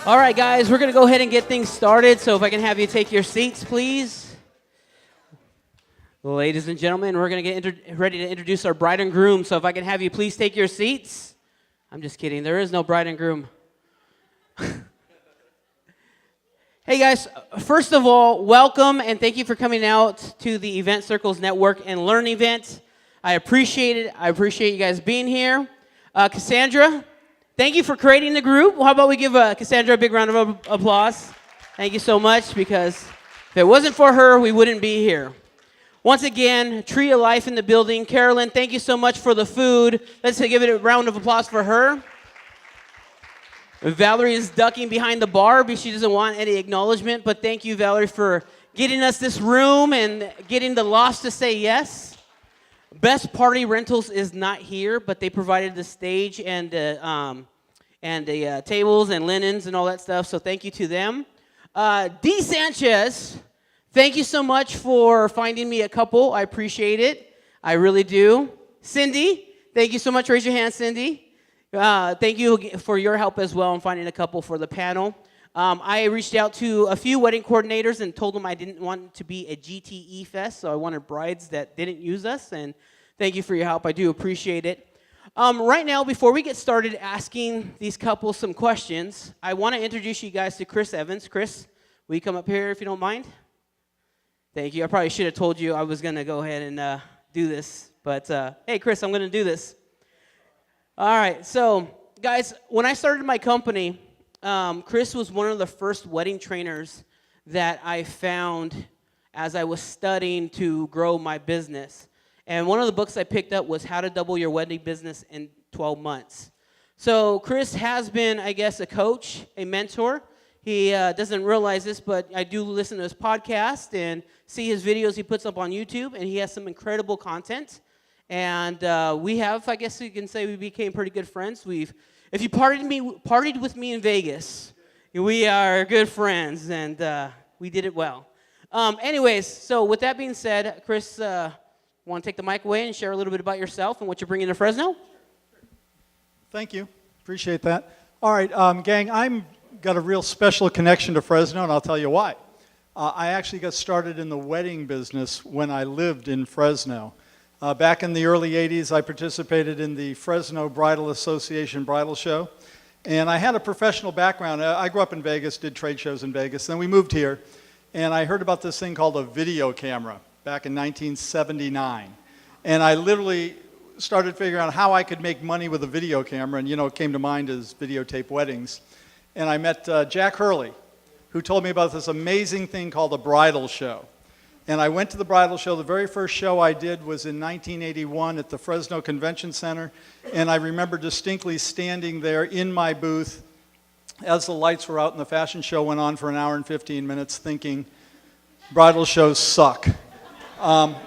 All right, guys, we're going to go ahead and get things started. So if I can have you take your seats, please. Ladies and gentlemen, we're going to get ready to introduce our bride and groom. So if I can have you please take your seats. I'm just kidding. There is no bride and groom. Hey, guys. First of all, welcome and thank you for coming out to the Event Circles Network and Learn event. I appreciate it. I appreciate you guys being here. Cassandra, thank you for creating the group. Well, how about we give Cassandra a big round of applause? Thank you so much, because if it wasn't for her, we wouldn't be here. Once again, Tree of Life in the building. Carolyn, thank you so much for the food. Let's give it a round of applause for her. Valerie is ducking behind the bar because she doesn't want any acknowledgement, but thank you, Valerie, for getting us this room and getting the Lost to say yes. Best Party Rentals is not here, but they provided the stage and the tables and linens and all that stuff, so thank you to them. D. Sanchez, thank you so much for finding me a couple. I appreciate it. I really do. Cindy, thank you so much. Raise your hand, Cindy. Thank you for your help as well in finding a couple for the panel. I reached out to a few wedding coordinators and told them I didn't want it to be a GTE fest, so I wanted brides that didn't use us, and thank you for your help. I do appreciate it. Right now, before we get started asking these couples some questions, I want to introduce you guys to Chris Evans. Chris, will you come up here if you don't mind? Thank you. I probably should have told you I was going to go ahead and do this, but hey, Chris, I'm going to do this. All right, so guys, when I started my company, Chris was one of the first wedding trainers that I found as I was studying to grow my business. And one of the books I picked up was How to Double Your Wedding Business in 12 Months. So Chris has been, I guess, a coach, a mentor. He doesn't realize this, but I do listen to his podcast and see his videos he puts up on YouTube, and he has some incredible content. And we have, I guess you can say, we became pretty good friends. If you partied with me in Vegas, we are good friends, and we did it well. Anyways, so with that being said, Chris, want to take the mic away and share a little bit about yourself and what you're bringing to Fresno? Thank you. Appreciate that. All right, gang, I've got a real special connection to Fresno, and I'll tell you why. I actually got started in the wedding business when I lived in Fresno. Back in the early 80s, I participated in the Fresno Bridal Association bridal show, and I had a professional background. I grew up in Vegas, did trade shows in Vegas, then we moved here, and I heard about this thing called a video camera back in 1979, and I literally started figuring out how I could make money with a video camera, and what came to mind is videotape weddings, and I met Jack Hurley, who told me about this amazing thing called a bridal show. And I went to the bridal show. The very first show I did was in 1981 at the Fresno Convention Center. And I remember distinctly standing there in my booth as the lights were out and the fashion show went on for an hour and 15 minutes thinking, bridal shows suck. And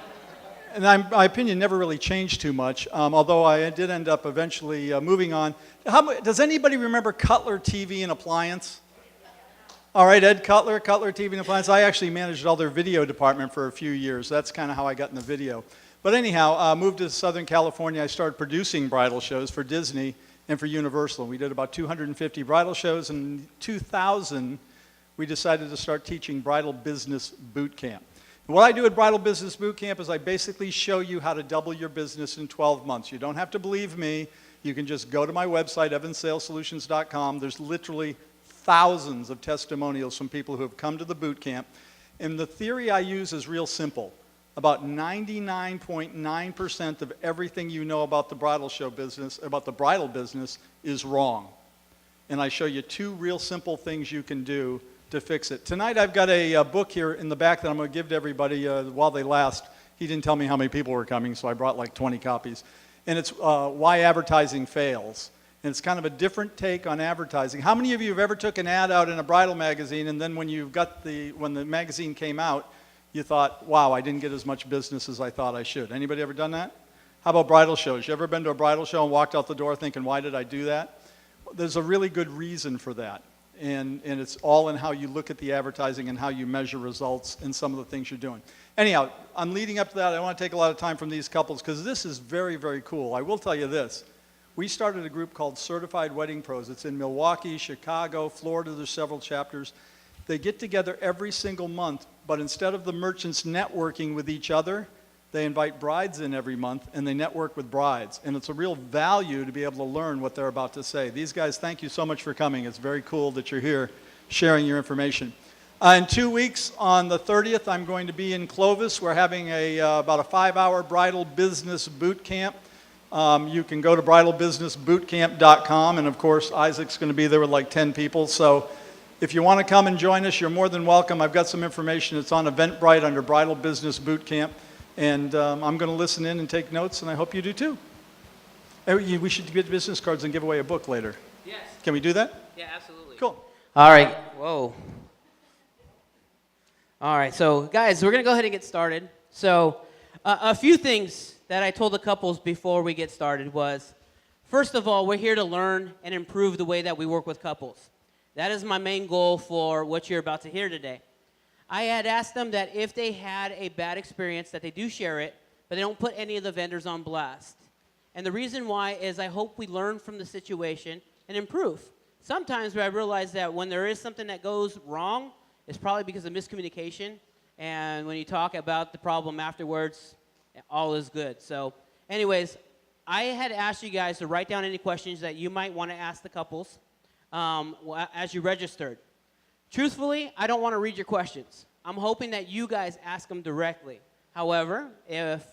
my opinion never really changed too much, although I did end up eventually moving on. Does anybody remember Cutler TV and Appliance? All right, Ed Cutler TV and Appliance. I actually managed all their video department for a few years. That's kind of how I got in the video. But anyhow, moved to Southern California. I started producing bridal shows for Disney and for Universal. We did about 250 bridal shows. In 2000, we decided to start teaching Bridal Business Boot Camp. And what I do at Bridal Business Boot Camp is I basically show you how to double your business in 12 months. You don't have to believe me. You can just go to my website, evansalesolutions.com. There's literally thousands of testimonials from people who have come to the boot camp. And the theory I use is real simple. About 99.9% of everything you know about the bridal show business, about the bridal business, is wrong. And I show you two real simple things you can do to fix it. Tonight I've got a book here in the back that I'm going to give to everybody while they last. He didn't tell me how many people were coming, so I brought like 20 copies. And it's Why Advertising Fails. And it's kind of a different take on advertising. How many of you have ever took an ad out in a bridal magazine, and then when the magazine came out, you thought, wow, I didn't get as much business as I thought I should? Anybody ever done that? How about bridal shows? You ever been to a bridal show and walked out the door thinking, why did I do that? There's a really good reason for that. And it's all in how you look at the advertising and how you measure results and some of the things you're doing. Anyhow, I'm leading up to that. I want to take a lot of time from these couples because this is very, very cool. I will tell you this. We started a group called Certified Wedding Pros. It's in Milwaukee, Chicago, Florida. There's several chapters. They get together every single month, but instead of the merchants networking with each other, they invite brides in every month, and they network with brides. And it's a real value to be able to learn what they're about to say. These guys, thank you so much for coming. It's very cool that you're here sharing your information. In 2 weeks, on the 30th, I'm going to be in Clovis. We're having about a 5-hour bridal business boot camp. You can go to bridalbusinessbootcamp.com, and of course, Isaac's going to be there with like 10 people. So if you want to come and join us, you're more than welcome. I've got some information. It's on Eventbrite under Bridal Business Boot Camp, and I'm going to listen in and take notes, and I hope you do too. We should get business cards and give away a book later. Yes. Can we do that? Yeah, absolutely. Cool. All right. Whoa. All right. So, guys, we're going to go ahead and get started. So, a few things that I told the couples before we get started was, first of all, we're here to learn and improve the way that we work with couples. That is my main goal for what you're about to hear today. I had asked them that if they had a bad experience, that they do share it, but they don't put any of the vendors on blast. And the reason why is I hope we learn from the situation and improve. Sometimes I realize that when there is something that goes wrong, it's probably because of miscommunication. And when you talk about the problem afterwards, all is good. So anyways, I had asked you guys to write down any questions that you might want to ask the couples as you registered. Truthfully, I don't want to read your questions. I'm hoping that you guys ask them directly. However, if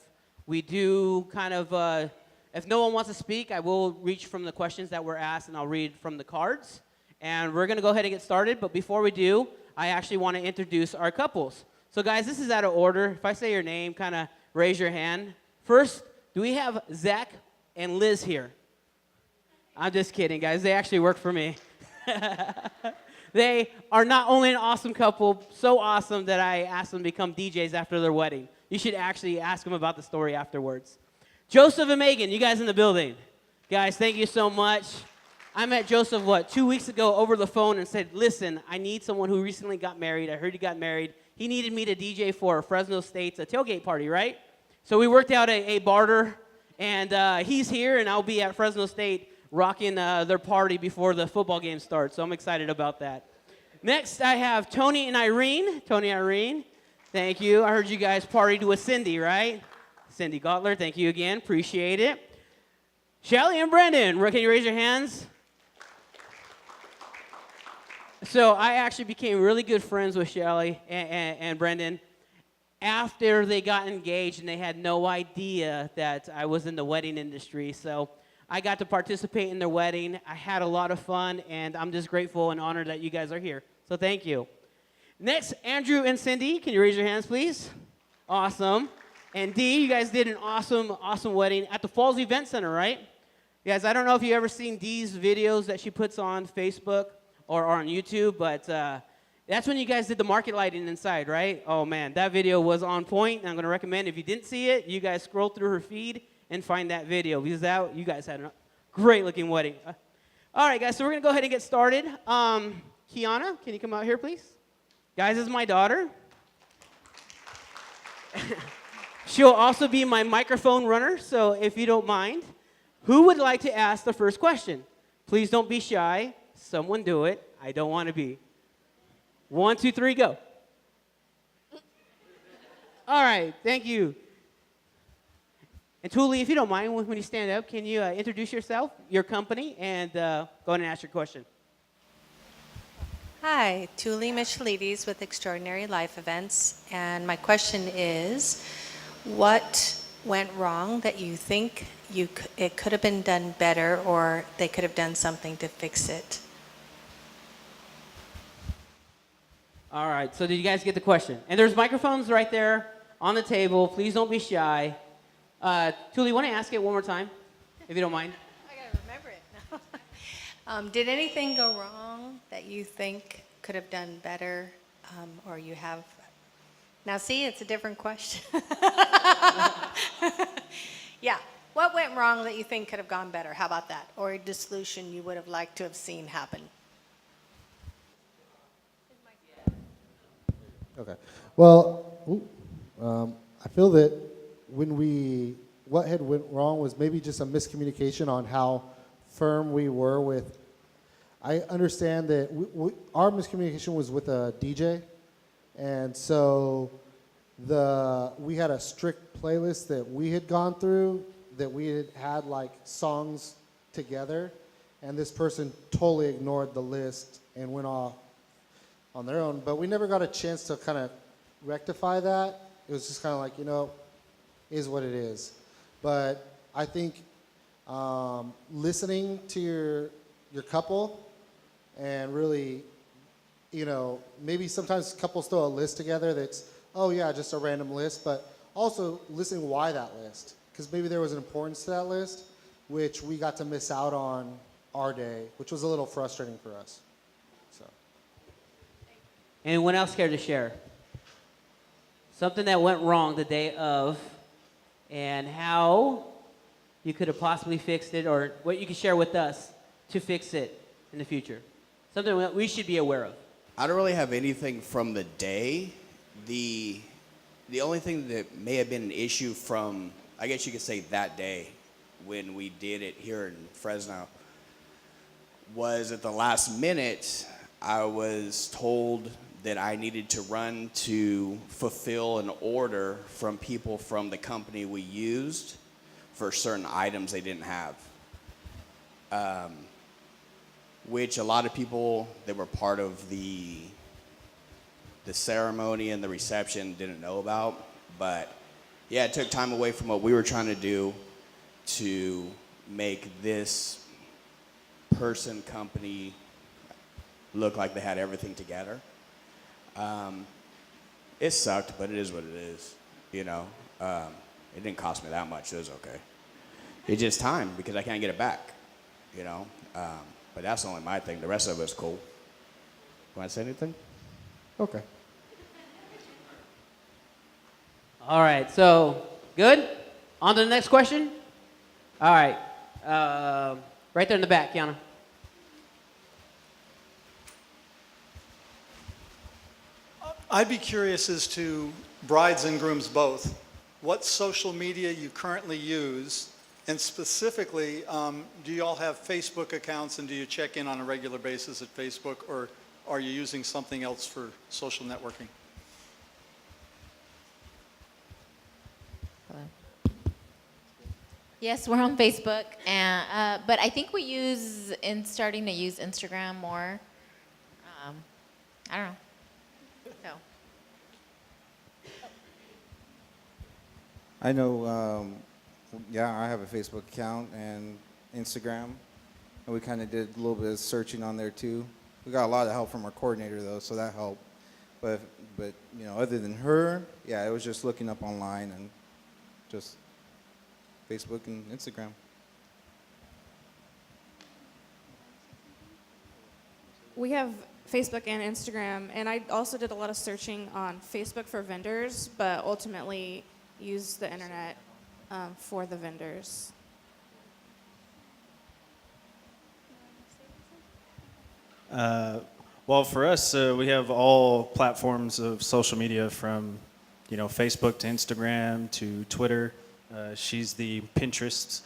we do kind of, if no one wants to speak, I will reach from the questions that were asked, and I'll read from the cards. And we're going to go ahead and get started. But before we do, I actually want to introduce our couples. So, guys, this is out of order. If I say your name, kind of raise your hand. First, do we have Zach and Liz here? I'm just kidding, guys. They actually work for me. They are not only an awesome couple, so awesome that I asked them to become DJs after their wedding. You should actually ask them about the story afterwards. Joseph and Megan, you guys in the building. Guys, thank you so much. I met Joseph, 2 weeks ago over the phone and said, listen, I need someone who recently got married. I heard he got married. He needed me to DJ for Fresno State's tailgate party, right? So we worked out a barter, and he's here, and I'll be at Fresno State rocking their party before the football game starts. So I'm excited about that. Next, I have Tony and Irene. Tony, Irene, thank you. I heard you guys partied with Cindy, right? Cindy Gottler, thank you again. Appreciate it. Shelly and Brendan, can you raise your hands? So I actually became really good friends with Shelly and Brendan after they got engaged, and they had no idea that I was in the wedding industry. So I got to participate in their wedding. I had a lot of fun, and I'm just grateful and honored that you guys are here. So thank you. Next, Andrew and Cindy, can you raise your hands, please? Awesome. And Dee, you guys did an awesome wedding at the Falls Event Center, right? Guys, I don't know if you've ever seen Dee's videos that she puts on Facebook or on YouTube, but that's when you guys did the market lighting inside, right? Oh, man, that video was on point. I'm going to recommend if you didn't see it, you guys scroll through her feed and find that video, because you guys had a great-looking wedding. All right, guys, so we're going to go ahead and get started. Kiana, can you come out here, please? Guys, this is my daughter. She'll also be my microphone runner, so if you don't mind, who would like to ask the first question? Please don't be shy. Someone do it. I don't want to be. 1, 2, 3, go. All right, thank you. And Thule, if you don't mind, when you stand up, can you introduce yourself, your company, and go ahead and ask your question. Hi, Thule Michelides with Extraordinary Life Events, and my question is, what went wrong that you think it could have been done better, or they could have done something to fix it? All right, so did you guys get the question? And there's microphones right there on the table. Please don't be shy. Thule, you want to ask it one more time, if you don't mind? I got to remember it now. Did anything go wrong that you think could have done better, or you have? Now, see, it's a different question. Yeah. What went wrong that you think could have gone better? How about that? Or a dissolution you would have liked to have seen happen? Okay. Well, I feel that what had went wrong was maybe just a miscommunication on how firm we were with, I understand that our miscommunication was with a DJ, and so we had a strict playlist that we had gone through, that we had like songs together, and this person totally ignored the list and went off on their own. But we never got a chance to kind of rectify that. It was just kind of like, is what it is. But I think listening to your couple and really, maybe sometimes couples throw a list together that's, oh yeah, just a random list, but also listening why that list. Because maybe there was an importance to that list, which we got to miss out on our day, which was a little frustrating for us. So. Anyone else care to share? Something that went wrong the day of, and how you could have possibly fixed it, or what you can share with us to fix it in the future. Something that we should be aware of. I don't really have anything from the day. The only thing that may have been an issue from, I guess you could say, that day when we did it here in Fresno, was at the last minute, I was told that I needed to run to fulfill an order from people from the company we used for certain items they didn't have. Which a lot of people that were part of the ceremony and the reception didn't know about. But yeah, it took time away from what we were trying to do to make this company look like they had everything together. It sucked, but it is what it is, It didn't cost me that much, so it was okay. It's just time, because I can't get it back, But that's only my thing. The rest of it was cool. Want to say anything? Okay. All right, so good? On to the next question? All right, right there in the back, Kiana. I'd be curious as to brides and grooms both, what social media you currently use, and specifically, do you all have Facebook accounts, and do you check in on a regular basis at Facebook, or are you using something else for social networking? Yes, we're on Facebook, and but I think starting to use Instagram more. I don't know. So. I know, I have a Facebook account and Instagram, and we kind of did a little bit of searching on there too. We got a lot of help from our coordinator though, so that helped. But other than her, it was just looking up online and just Facebook and Instagram. We have Facebook and Instagram, and I also did a lot of searching on Facebook for vendors, but ultimately used the internet for the vendors. Well, for us, we have all platforms of social media from, Facebook to Instagram to Twitter. She's the Pinterest,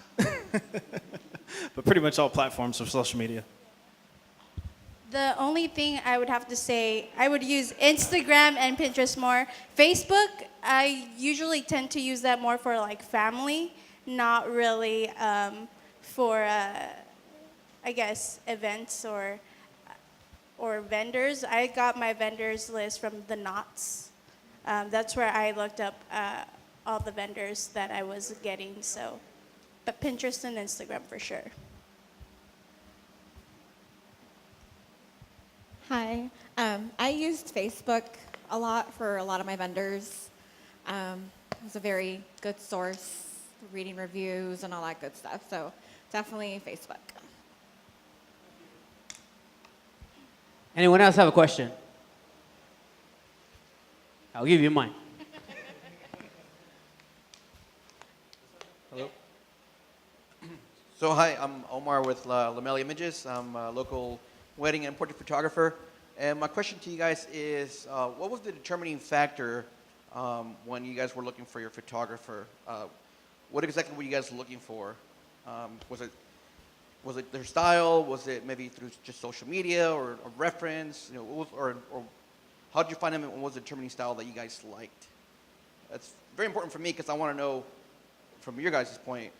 but pretty much all platforms of social media. The only thing I would have to say, I would use Instagram and Pinterest more. Facebook, I usually tend to use that more for like family, not really for, I guess, events or vendors. I got my vendors list from the Knots. That's where I looked up all the vendors that I was getting. So, but Pinterest and Instagram for sure. Hi. I used Facebook a lot for a lot of my vendors. It was a very good source for reading reviews and all that good stuff. So definitely Facebook. Anyone else have a question? I'll give you mine. Hello. So hi, I'm Omar with Lamelli Images. I'm a local wedding and portrait photographer. And my question to you guys is, what was the determining factor when you guys were looking for your photographer? What exactly were you guys looking for? Was it Was it their style? Was it maybe through just social media or a reference? You know, what was, or how did you find them, and what was the determining style that you guys liked? That's very important for me because I want to know, from your guys' point,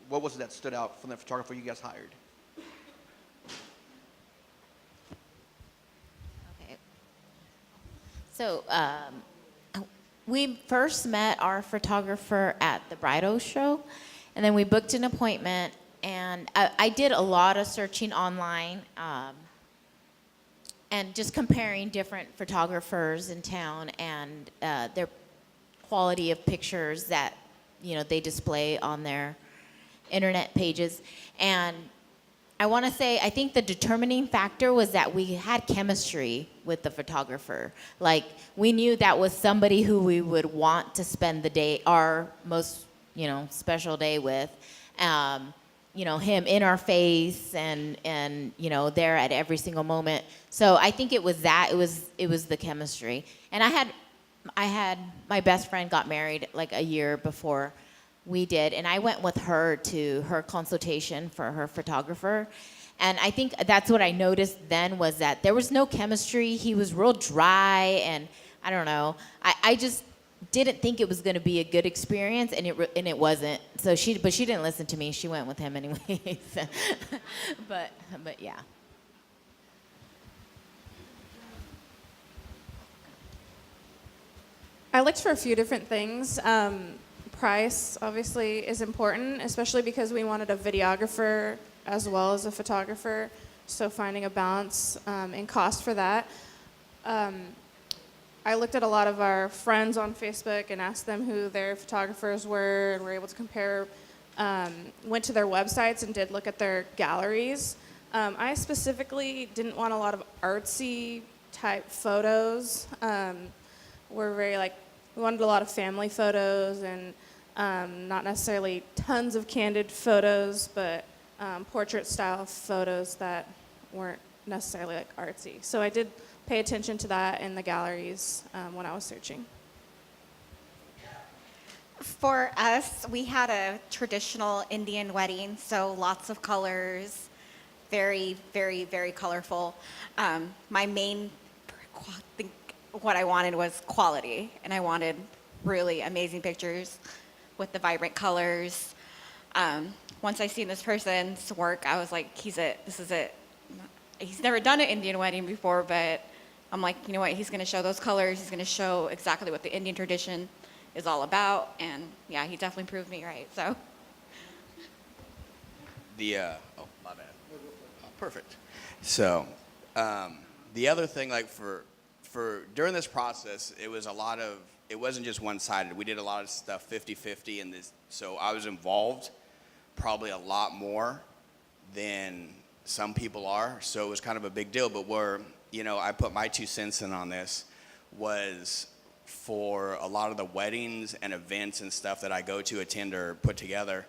what was it that stood out from the photographer you guys hired? Okay. So we first met our photographer at the bridal show, and then we booked an appointment. And I did a lot of searching online and just comparing different photographers in town and their quality of pictures that, you know, they display on their internet pages. And I want to say, I think the determining factor was that we had chemistry with the photographer. Like, we knew that was somebody who we would want to spend the day, our most, you know, special day with. You know, him in our face and you know, there at every single moment. So I think it was that, it was the chemistry. And I had my best friend got married like a year before we did, and I went with her to her consultation for her photographer. And I think that's what I noticed then, was that there was no chemistry. He was real dry, and I don't know. I just didn't think it was going to be a good experience, and it wasn't. So she didn't listen to me. She went with him anyways. but yeah. I looked for a few different things. Price obviously is important, especially because we wanted a videographer as well as a photographer. So finding a balance in cost for that. I looked at a lot of our friends on Facebook and asked them who their photographers were, and were able to compare, went to their websites and did look at their galleries. I specifically didn't want a lot of artsy type photos. We're very we wanted a lot of family photos and not necessarily tons of candid photos, but portrait style photos that weren't necessarily like artsy. So I did pay attention to that in the galleries when I was searching. For us, we had a traditional Indian wedding, so lots of colors, very, very, very colorful. My main, what I wanted was quality, and I wanted really amazing pictures with the vibrant colors. Once I seen this person's work, I was like, this is it. He's never done an Indian wedding before, but I'm like, you know what, he's gonna show those colors, he's gonna show exactly what the Indian tradition is all about, and yeah, he definitely proved me right, so. Oh, my bad. Oh, perfect. So, the other thing, like for during this process, it was it wasn't just one-sided. We did a lot of stuff 50-50 in this, so I was involved probably a lot more than some people are, so it was kind of a big deal. But where, you know, I put my 2 cents in on this was for a lot of the weddings and events and stuff that I go to attend or put together,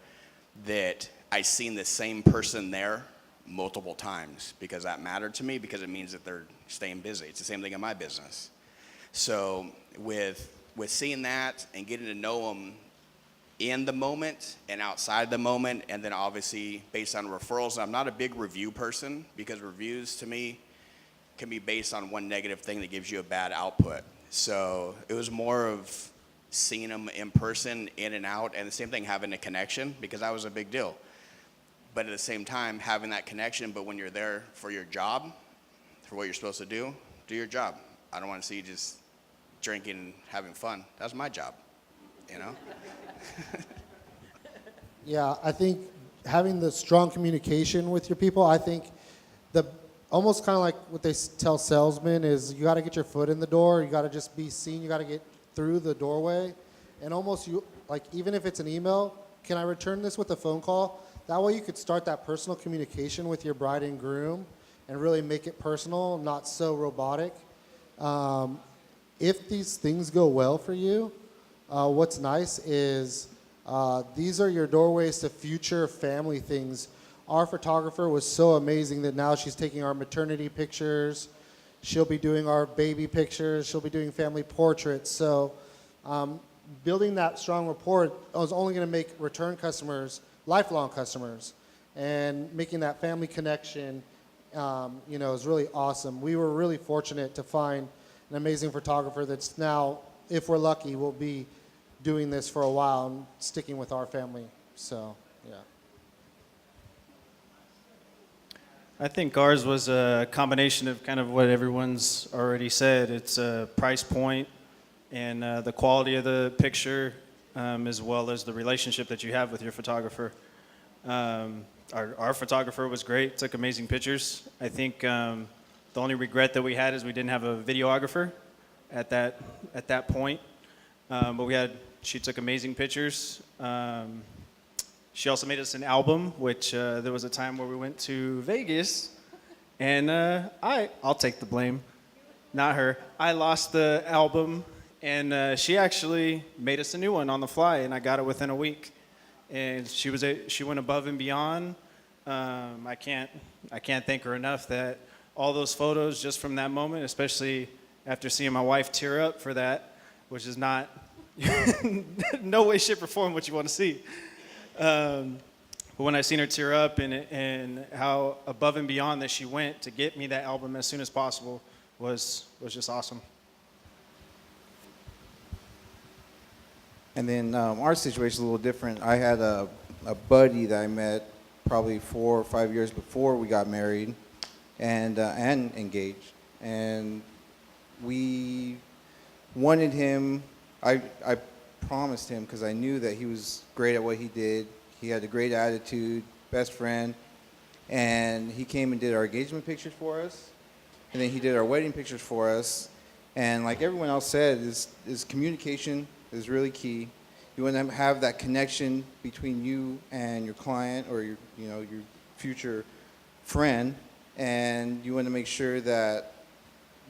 that I seen the same person there multiple times, because that mattered to me, because it means that they're staying busy. It's the same thing in my business. So with seeing that and getting to know them in the moment and outside the moment, and then obviously based on referrals. I'm not a big review person, because reviews to me can be based on one negative thing that gives you a bad output. So it was more of seeing them in person, in and out, and the same thing, having a connection, because that was a big deal. But at the same time, having that connection, but when you're there for your job, for what you're supposed to do your job. I don't want to see you just drinking and having fun. That's my job, you know? Yeah, I think having the strong communication with your people, I think almost kind of like what they tell salesmen is, you got to get your foot in the door, you got to just be seen, you got to get through the doorway, and almost even if it's an email, can I return this with a phone call? That way you could start that personal communication with your bride and groom and really make it personal, not so robotic. If these things go well for you, what's nice is these are your doorways to future family things. Our photographer was so amazing that now she's taking our maternity pictures. She'll be doing our baby pictures. She'll be doing family portraits. So building that strong rapport is only going to make return customers lifelong customers. and making that family connection, is really awesome. We were really fortunate to find an amazing photographer that's now, if we're lucky, will be doing this for a while and sticking with our family. So, yeah. I think ours was a combination of kind of what everyone's already said. It's a price point and the quality of the picture, as well as the relationship that you have with your photographer. Our photographer was great, took amazing pictures. I think the only regret that we had is we didn't have a videographer at that point. But she took amazing pictures. She also made us an album, which there was a time where we went to Vegas, and I'll take the blame, not her. I lost the album, and she actually made us a new one on the fly, and I got it within a week. And she went above and beyond. I can't thank her enough that all those photos just from that moment, especially after seeing my wife tear up for that, which is not no way, shape, or form what you want to see. But when I seen her tear up and how above and beyond that she went to get me that album as soon as possible was just awesome. And then our situation is a little different. I had a buddy that I met probably 4 or 5 years before we got married and engaged. And we wanted him, I promised him, because I knew that he was great at what he did. He had a great attitude, best friend. And he came and did our engagement pictures for us. And then he did our wedding pictures for us. And like everyone else said, is communication is really key. You want to have that connection between you and your client or your future friend, and you want to make sure that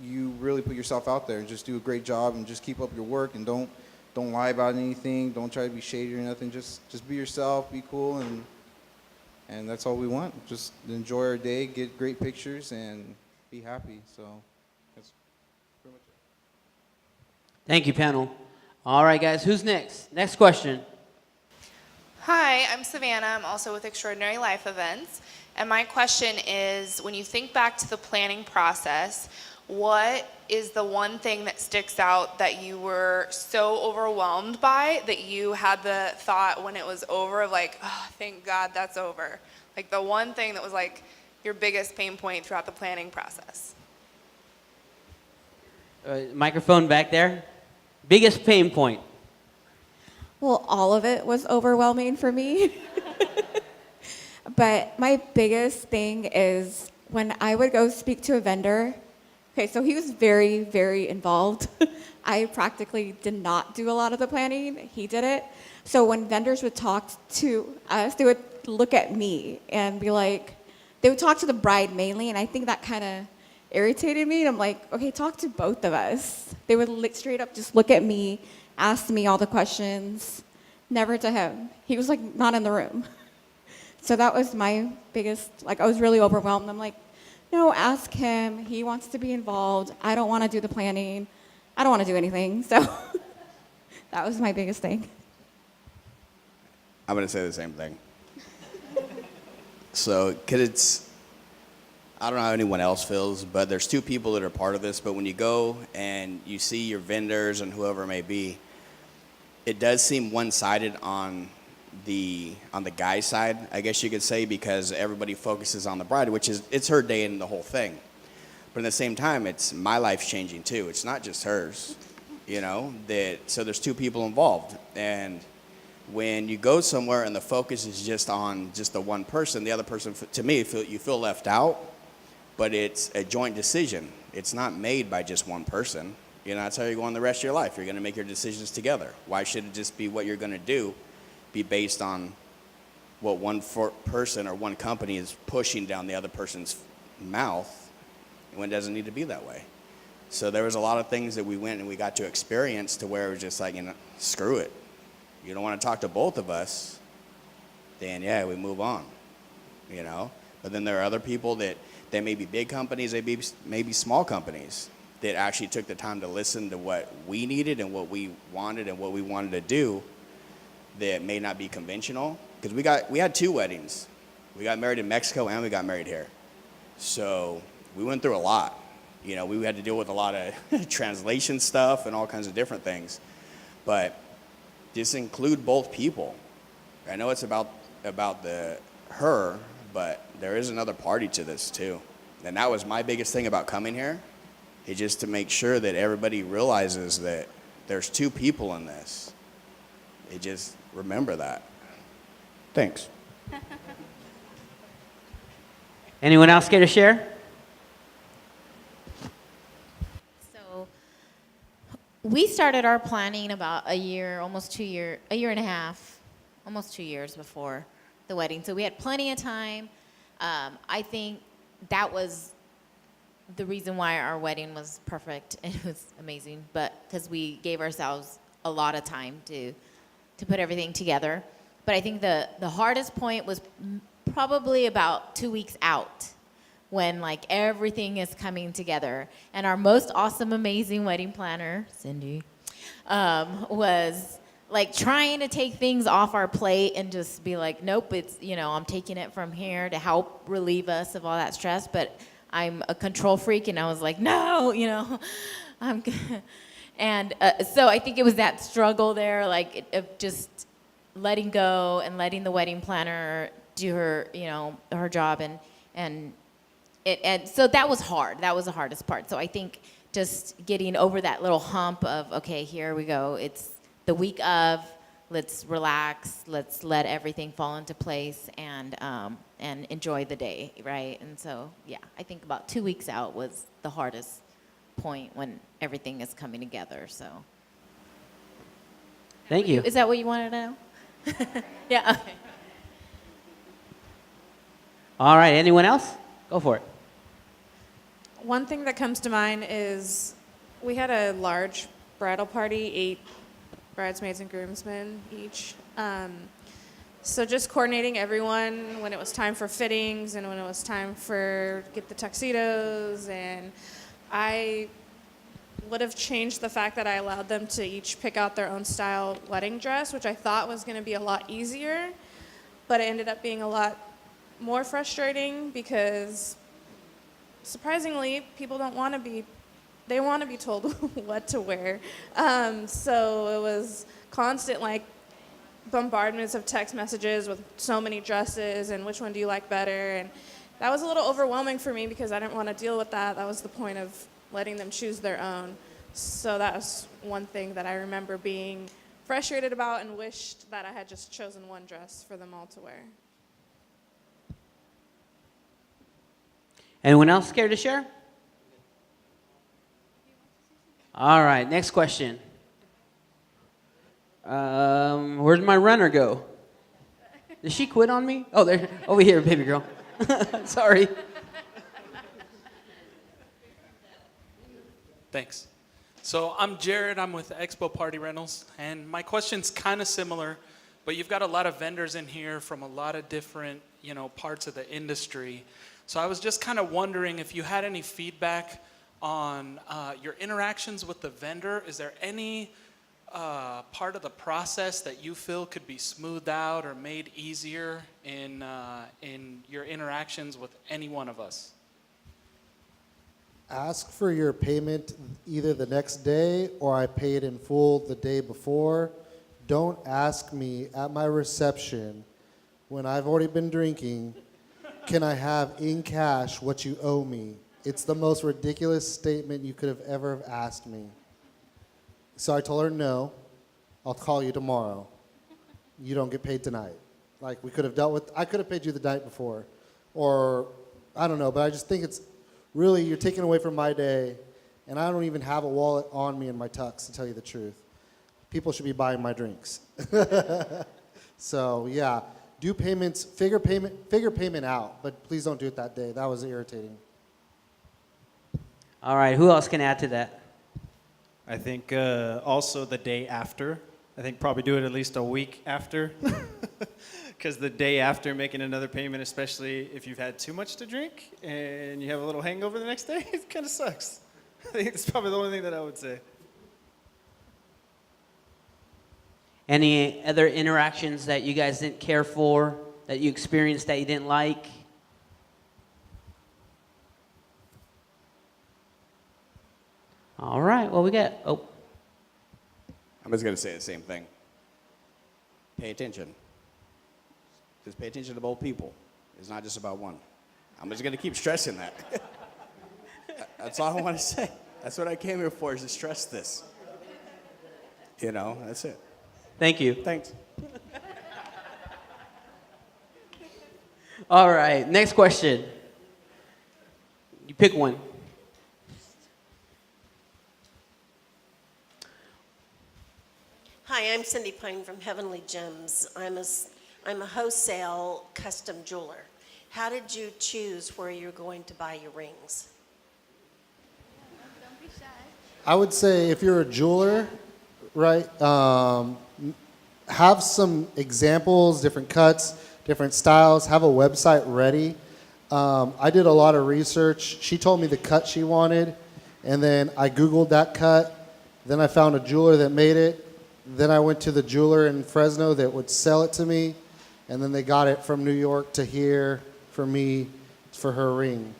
you really put yourself out there and just do a great job and just keep up your work and don't lie about anything. Don't try to be shady or nothing. Just be yourself, be cool, and that's all we want. Just enjoy our day, get great pictures, and be happy. So that's pretty much it. Thank you, panel. All right, guys, who's next? Next question. Hi, I'm Savannah. I'm also with Extraordinary Life Events. And my question is, when you think back to the planning process, what is the one thing that sticks out that you were so overwhelmed by that you had the thought when it was over of like, oh, thank God that's over? Like the one thing that was like your biggest pain point throughout the planning process? Microphone back there. Biggest pain point. Well, all of it was overwhelming for me. But my biggest thing is when I would go speak to a vendor. Okay, so he was very, very involved. I practically did not do a lot of the planning. He did it. So when vendors would talk to us, they would look at me and be like, they would talk to the bride mainly, and I think that kind of irritated me. And I'm like, okay, talk to both of us. They would straight up just look at me, ask me all the questions, never to him. He was like not in the room. So that was my biggest, I was really overwhelmed. I'm like, no, ask him. He wants to be involved. I don't want to do the planning. I don't want to do anything. So that was my biggest thing. I'm going to say the same thing. So, because I don't know how anyone else feels, but there's two people that are part of this. But when you go and you see your vendors and whoever it may be, it does seem one-sided on the guy's side, I guess you could say, because everybody focuses on the bride, which is, it's her day and the whole thing. But at the same time, it's my life's changing too. It's not just hers, so there's two people involved. And when you go somewhere and the focus is just on just the one person, the other person, to me, you feel left out. But it's a joint decision. It's not made by just one person. That's how you're going the rest of your life. You're going to make your decisions together. Why should it just be what you're going to do be based on what one person or one company is pushing down the other person's mouth when it doesn't need to be that way? So there was a lot of things that we went and we got to experience to where it was just like, screw it. You don't want to talk to both of us, then yeah, we move on, But then there are other people that they may be big companies, they may be small companies that actually took the time to listen to what we needed and what we wanted and what we wanted to do that may not be conventional. Because we had 2 weddings We got married in Mexico and we got married here. So we went through a lot. You know, we had to deal with a lot of translation stuff and all kinds of different things. But just include both people. I know it's about her, but there is another party to this too. And that was my biggest thing about coming here, is just to make sure that everybody realizes that there's two people in this. They just remember that. Thanks. Anyone else care to share? So we started our planning about a year and a half, almost 2 years before the wedding. So we had plenty of time. I think that was the reason why our wedding was perfect and it was amazing, but because we gave ourselves a lot of time to put everything together. But I think the hardest point was probably about 2 weeks out, when like everything is coming together. And our most awesome, amazing wedding planner, Cindy, was like trying to take things off our plate and just be like, nope, it's, you know, I'm taking it from here to help relieve us of all that stress. But I'm a control freak, and I was like, no, you know, I'm good. And so I think it was that struggle there, like of just letting go and letting the wedding planner do her, you know, her job, and so that was hard. That was the hardest part. So I think just getting over that little hump of, okay, here we go. It's the week of, let's relax, let's let everything fall into place, and enjoy the day, right? And so, yeah, I think about 2 weeks out was the hardest point when everything is coming together. So, Thank you. is that what you wanted to know? Yeah. Okay. All right, anyone else? Go for it. One thing that comes to mind is we had a large bridal party, 8 bridesmaids and groomsmen each. So just coordinating everyone when it was time for fittings and when it was time for get the tuxedos, and I would have changed the fact that I allowed them to each pick out their own style wedding dress, which I thought was going to be a lot easier, but it ended up being a lot more frustrating because surprisingly, people don't want to be, they want to be told what to wear. So it was constant like bombardments of text messages with so many dresses and which one do you like better, and that was a little overwhelming for me because I didn't want to deal with that. That was the point of letting them choose their own. So that was one thing that I remember being frustrated about and wished that I had just chosen one dress for them all to wear. Anyone else care to share? All right, next question. Where'd my runner go? Did she quit on me? Oh, there, over here, baby girl. Sorry. Thanks. So I'm Jared. I'm with Expo Party Rentals, and my question's kind of similar, but you've got a lot of vendors in here from a lot of different, parts of the industry. So I was just kind of wondering if you had any feedback on your interactions with the vendor. Is there any part of the process that you feel could be smoothed out or made easier in your interactions with any one of us? Ask for your payment either the next day or I pay it in full the day before. Don't ask me at my reception when I've already been drinking, can I have in cash what you owe me? It's the most ridiculous statement you could have ever asked me. So I told her, no, I'll call you tomorrow. You don't get paid tonight. Like, we could have dealt with, I could have paid you the night before. Or, I don't know, but I just think it's really, you're taking away from my day, and I don't even have a wallet on me in my tux, to tell you the truth. People should be buying my drinks. So, yeah, do payments, figure payment out, but please don't do it that day. That was irritating. All right, who else can add to that? I think also the day after. I think probably do it at least a week after. Because the day after making another payment, especially if you've had too much to drink and you have a little hangover the next day, it kind of sucks. I think it's probably the only thing that I would say. Any other interactions that you guys didn't care for that you experienced that you didn't like? All right, well, we got, I'm just going to say the same thing. Pay attention. Just pay attention to both people. It's not just about one. I'm just going to keep stressing that. That's all I want to say. That's what I came here for, is to stress this. You know, that's it. Thank you. Thanks. All right, next question. You pick one. Hi, I'm Cindy Pine from Heavenly Gems. I'm a wholesale custom jeweler. How did you choose where you're going to buy your rings? I would say if you're a jeweler, right, have some examples, different cuts, different styles, have a website ready. I did a lot of research. She told me the cut she wanted, and then I Googled that cut. Then I found a jeweler that made it. Then I went to the jeweler in Fresno that would sell it to me, and then they got it from New York to here for me for her ring.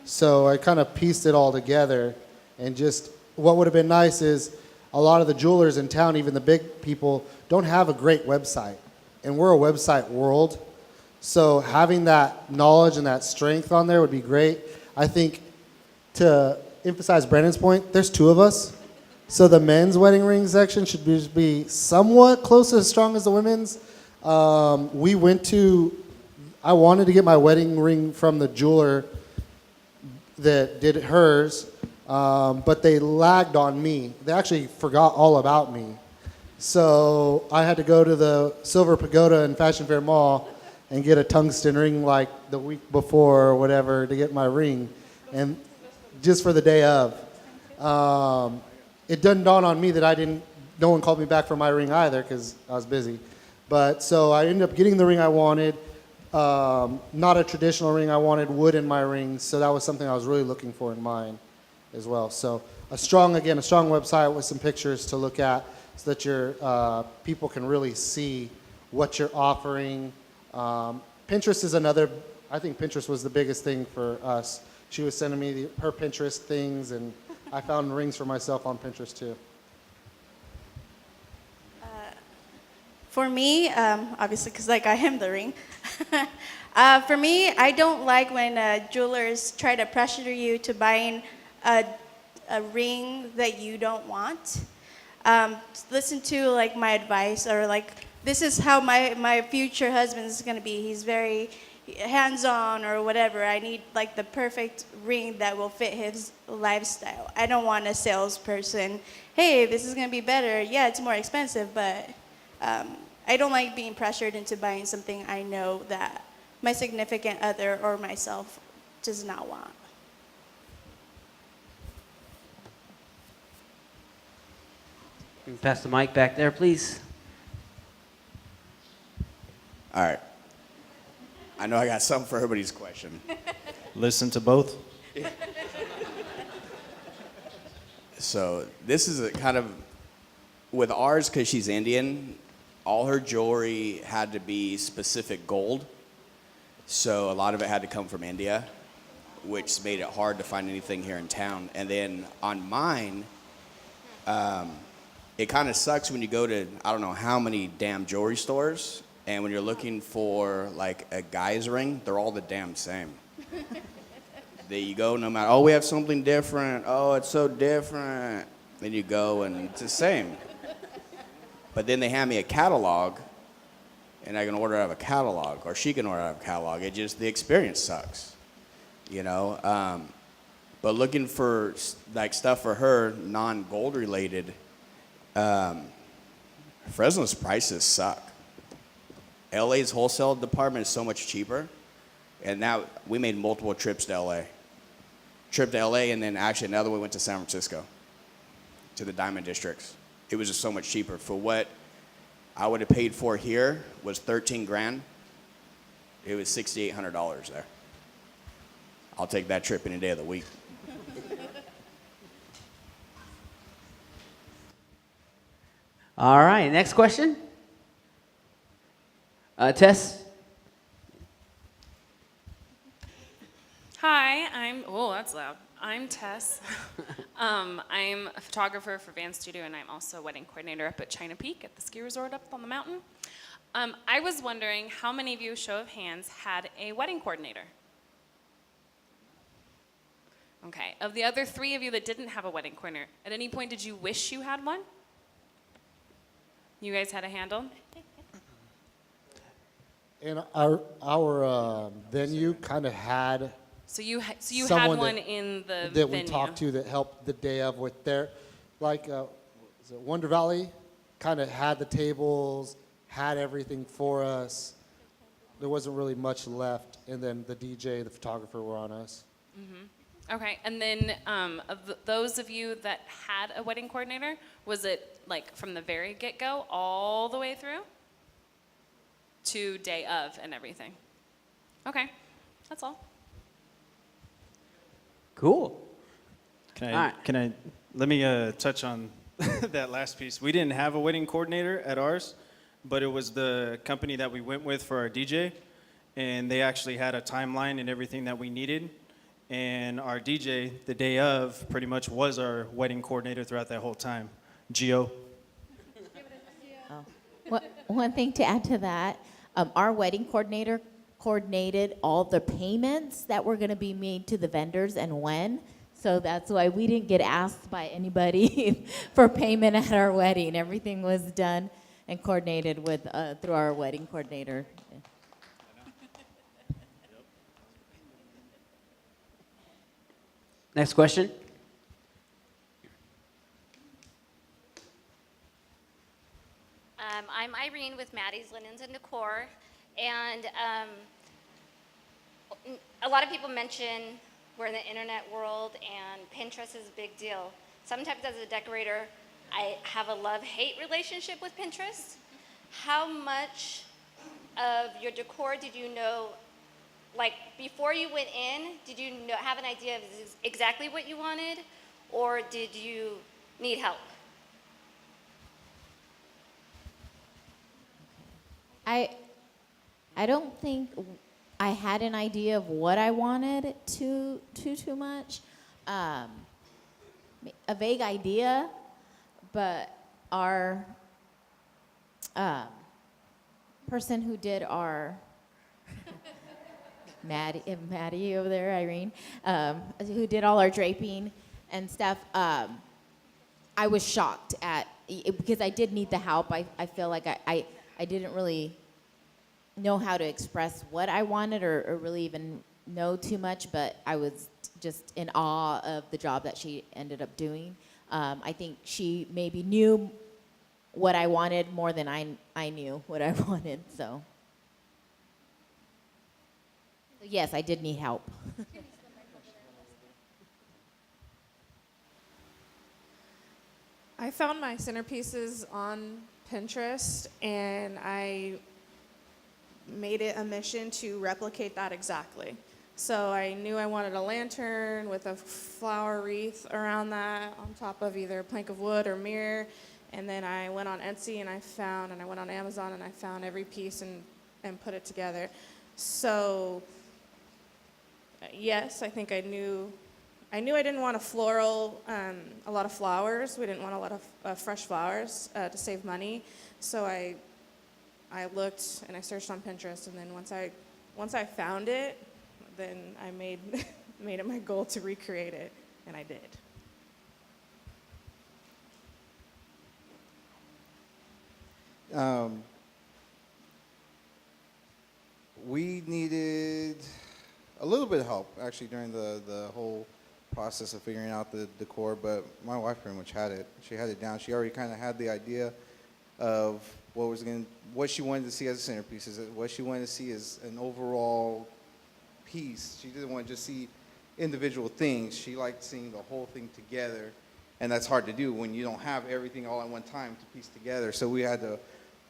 So I kind of pieced it all together, and just what would have been nice is a lot of the jewelers in town, even the big people, don't have a great website, and we're a website world. So having that knowledge and that strength on there would be great. I think to emphasize Brandon's point, there's two of us. So the men's wedding ring section should be somewhat close to as strong as the women's. I wanted to get my wedding ring from the jeweler that did hers, but they lagged on me. They actually forgot all about me. So I had to go to the Silver Pagoda in Fashion Fair Mall and get a tungsten ring like the week before or whatever to get my ring, and just for the day of. It didn't dawn on me that no one called me back for my ring either because I was busy. But so I ended up getting the ring I wanted, not a traditional ring. I wanted wood in my ring, so that was something I was really looking for in mine as well. So a strong website with some pictures to look at so that your people can really see what you're offering. Pinterest is another, I think Pinterest was the biggest thing for us. She was sending me her Pinterest things, and I found rings for myself on Pinterest too. For me, obviously, because like I am the ring. For me, I don't like when jewelers try to pressure you to buying a ring that you don't want. Listen to like my advice, or like this is how my future husband is going to be. He's very hands-on or whatever. I need like the perfect ring that will fit his lifestyle. I don't want a salesperson, hey, this is going to be better. Yeah, it's more expensive, but I don't like being pressured into buying something I know that my significant other or myself does not want. You can pass the mic back there, please. All right. I know I got something for everybody's question. Listen to both. So this is a kind of, with ours, because she's Indian, all her jewelry had to be specific gold. So a lot of it had to come from India, which made it hard to find anything here in town. And then on mine, it kind of sucks when you go to, I don't know how many damn jewelry stores, and when you're looking for like a guy's ring, they're all the damn same. There you go, no matter, oh, we have something different. Oh, it's so different. Then you go and it's the same. But then they hand me a catalog, and I can order out of a catalog, or she can order out of a catalog. It just, the experience sucks, you know? But looking for like stuff for her, non-gold related, Fresno's prices suck. LA's wholesale department is so much cheaper. And now we made multiple trips to LA. Trip to LA, and then actually another one went to San Francisco, to the Diamond Districts. It was just so much cheaper. For what I would have paid for here was 13 grand. It was $6,800 there. I'll take that trip any day of the week. All right, next question. Tess? Hi, oh, that's loud. I'm Tess. I'm a photographer for Van Studio, and I'm also a wedding coordinator up at China Peak at the ski resort up on the mountain. I was wondering how many of you, show of hands, had a wedding coordinator? Okay, of the other 3 of you that didn't have a wedding coordinator, at any point did you wish you had one? You guys had a handle? And our venue kind of had So you had someone one in the that venue. we talked to that helped the day of with their, like, was it Wonder Valley, kind of had the tables, had everything for us. There wasn't really much left, and then the DJ, the photographer were on us. Okay, and then those of you that had a wedding coordinator, was it like from the very get-go all the way through to day of and everything? Okay, that's all. Cool. Let me touch on that last piece. We didn't have a wedding coordinator at ours, but it was the company that we went with for our DJ, and they actually had a timeline and everything that we needed. And our DJ, the day of, pretty much was our wedding coordinator throughout that whole time. Gio. One thing to add to that, our wedding coordinator coordinated all the payments that were going to be made to the vendors and when. So that's why we didn't get asked by anybody for payment at our wedding. Everything was done and coordinated with through our wedding coordinator. Next question. I'm Irene with Maddie's Linens and Decor, and a lot of people mention we're in the internet world and Pinterest is a big deal. Sometimes as a decorator, I have a love-hate relationship with Pinterest. How much of your decor did you know, like before you went in, did you have an idea of exactly what you wanted, or did you need help? I don't think I had an idea of what I wanted too much. A vague idea, but our person who did our Maddie over there, Irene, who did all our draping and stuff. I was shocked at because I did need the help. I feel like I didn't really know how to express what I wanted or really even know too much, but I was just in awe of the job that she ended up doing. I think she maybe knew what I wanted more than I knew what I wanted, so. Yes, I did need help. I found my centerpieces on Pinterest, and I made it a mission to replicate that exactly. So I knew I wanted a lantern with a flower wreath around that on top of either a plank of wood or mirror. And then I went on Etsy and I went on Amazon and I found every piece and put it together. So yes, I think I knew I didn't want a lot of flowers. We didn't want a lot of fresh flowers to save money. So I looked and I searched on Pinterest, and then once I found it, then I made it my goal to recreate it, and I did. We needed a little bit of help actually during the whole process of figuring out the decor, but my wife pretty much had it. She had it down. She already kind of had the idea of what she wanted to see as a centerpiece, what she wanted to see as an overall piece. She didn't want to just see individual things. She liked seeing the whole thing together, and that's hard to do when you don't have everything all at one time to piece together. So we had to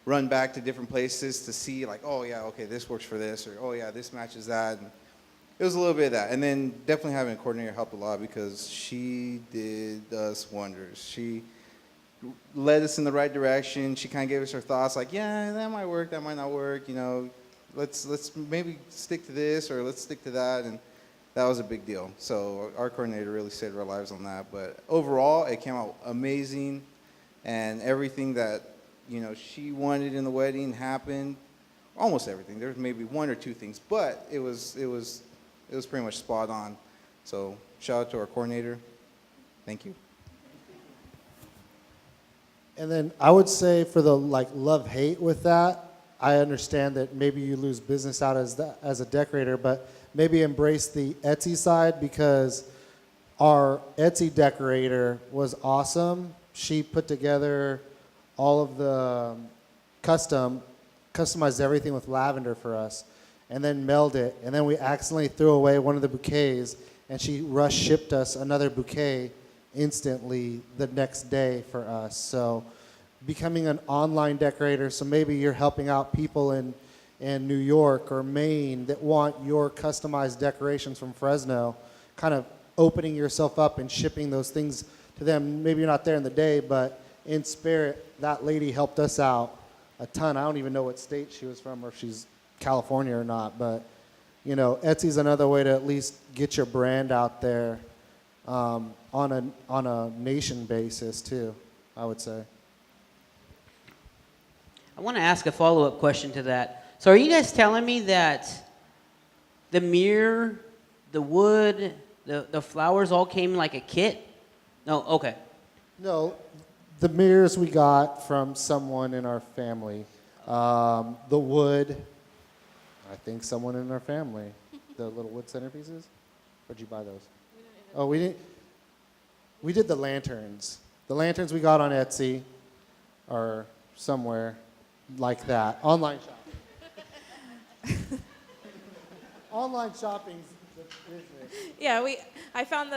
run back to different places to see, like, oh yeah, okay, this works for this, or oh yeah, this matches that. And it was a little bit of that, and then definitely having a coordinator helped a lot because she did us wonders. She led us in the right direction. She kind of gave us her thoughts, like, yeah, that might work, that might not work. You know, let's maybe stick to this or let's stick to that. And that was a big deal. So our coordinator really saved our lives on that. But overall, it came out amazing, and everything that she wanted in the wedding happened. Almost everything. There was maybe one or two things, but it was pretty much spot on. So shout out to our coordinator. Thank you. And then I would say for the love-hate with that, I understand that maybe you lose business out as a decorator, but maybe embrace the Etsy side, because our Etsy decorator was awesome. She put together all of the customized everything with lavender for us, and then mailed it. And then we accidentally threw away one of the bouquets, and she rush shipped us another bouquet instantly the next day for us. So becoming an online decorator, so maybe you're helping out people in New York or Maine that want your customized decorations from Fresno, kind of opening yourself up and shipping those things to them. Maybe you're not there in the day, but in spirit, that lady helped us out a ton. I don't even know what state she was from or if she's California or not, but Etsy's another way to at least get your brand out there on a nation basis too, I would say. I want to ask a follow-up question to that. So are you guys telling me that the mirror, the wood, the flowers all came like a kit? No, okay. No, the mirrors we got from someone in our family. The wood, I think someone in our family. The little wood centerpieces? Where'd you buy those? Oh, we didn't. We did the lanterns. The lanterns we got on Etsy or somewhere like that. Online shopping. Online shopping's the business. Yeah, I found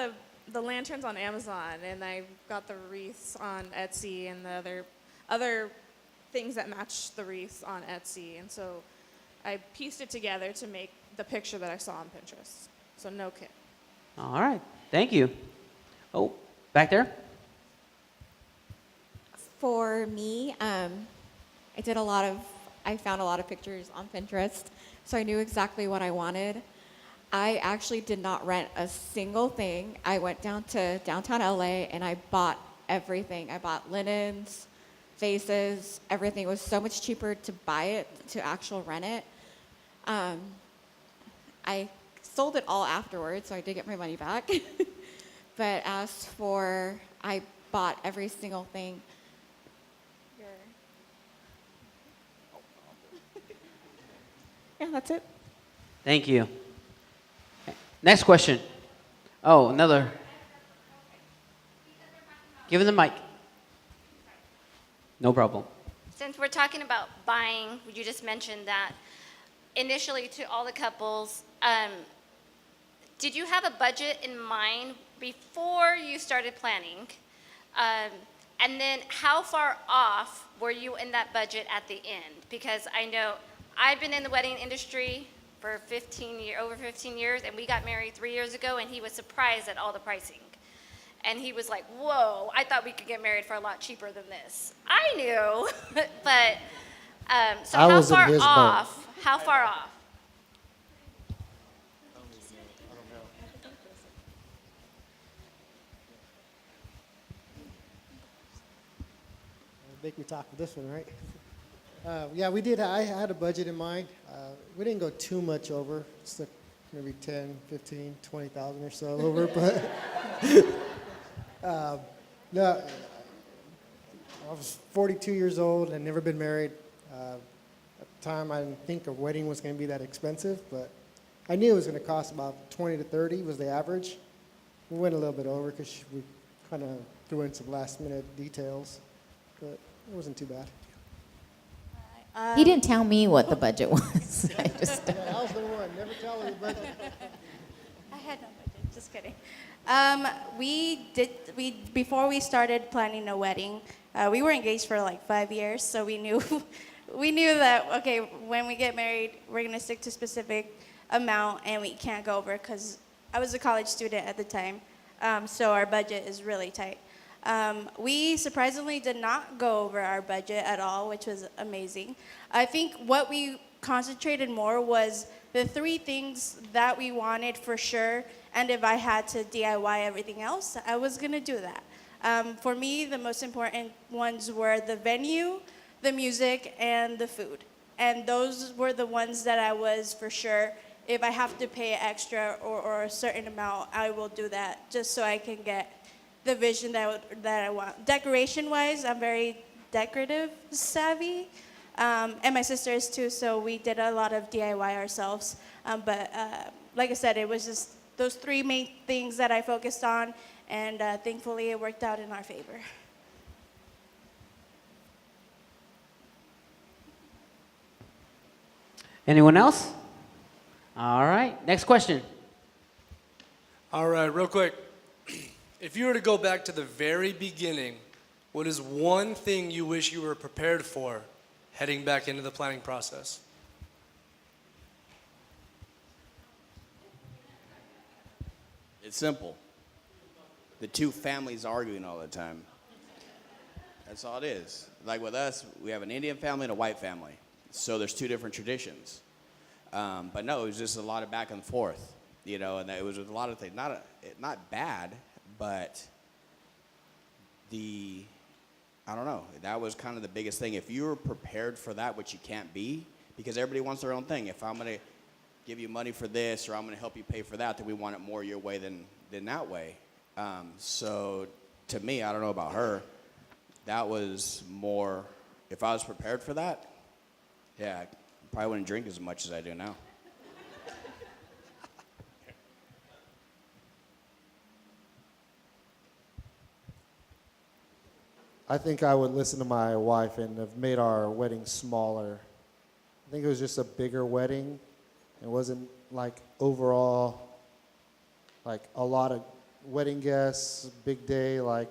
the lanterns on Amazon, and I got the wreaths on Etsy and the other things that match the wreaths on Etsy. And so I pieced it together to make the picture that I saw on Pinterest. So no kit. All right. Thank you. Oh, back there? For me, I found a lot of pictures on Pinterest, so I knew exactly what I wanted. I actually did not rent a single thing. I went down to downtown LA and I bought everything. I bought linens, vases, everything. It was so much cheaper to buy it to actually rent it. I sold it all afterwards, so I did get my money back. But I bought every single thing. Yeah, that's it. Thank you. Next question. Oh, another. Give him the mic. No problem. Since we're talking about buying, you just mentioned that initially to all the couples, did you have a budget in mind before you started planning? And then how far off were you in that budget at the end? Because I know I've been in the wedding industry for over 15 years, and we got married 3 years ago, and he was surprised at all the pricing. And he was like, whoa, I thought we could get married for a lot cheaper than this. I knew, but, so how far off? How far off? Make me talk for this one, right? Yeah, we did. I had a budget in mind. We didn't go too much over. Just like maybe 10, 15, 20,000 or so over. But no, I was 42 years old and never been married. At the time, I didn't think a wedding was going to be that expensive, but I knew it was going to cost about 20 to 30 was the average. We went a little bit over because we kind of threw in some last-minute details, but it wasn't too bad. He didn't tell me what the budget was. I was the one. Never tell her the budget. I had no budget. Just kidding. Before we started planning a wedding, we were engaged for like 5 years, so we knew that okay, when we get married, we're gonna stick to a specific amount, and we can't go over because I was a college student at the time, so our budget is really tight. We surprisingly did not go over our budget at all, which was amazing. I think what we concentrated more was the three things that we wanted for sure. And if I had to DIY everything else, I was going to do that. For me, the most important ones were the venue, the music, and the food. And those were the ones that I was for sure, if I have to pay extra or a certain amount, I will do that just so I can get the vision that I want. Decoration-wise, I'm very decorative savvy. And my sister is too, so we did a lot of DIY ourselves. But like I said, it was just those three main things that I focused on, and thankfully it worked out in our favor. Anyone else? All right, next question. All right, real quick. If you were to go back to the very beginning, what is one thing you wish you were prepared for heading back into the planning process? It's simple. The two families arguing all the time. That's all it is. Like with us, we have an Indian family and a white family. So there's two different traditions. But no, it was just a lot of back and forth, you know, and it was a lot of things. Not bad, but I don't know. That was kind of the biggest thing. If you were prepared for that, which you can't be, because everybody wants their own thing. If I'm going to give you money for this or I'm going to help you pay for that, then we want it more your way than that way. So to me, I don't know about her, that was more, if I was prepared for that, yeah, I probably wouldn't drink as much as I do now. I think I would listen to my wife and have made our wedding smaller. I think it was just a bigger wedding. It wasn't like overall, like a lot of wedding guests, big day. Like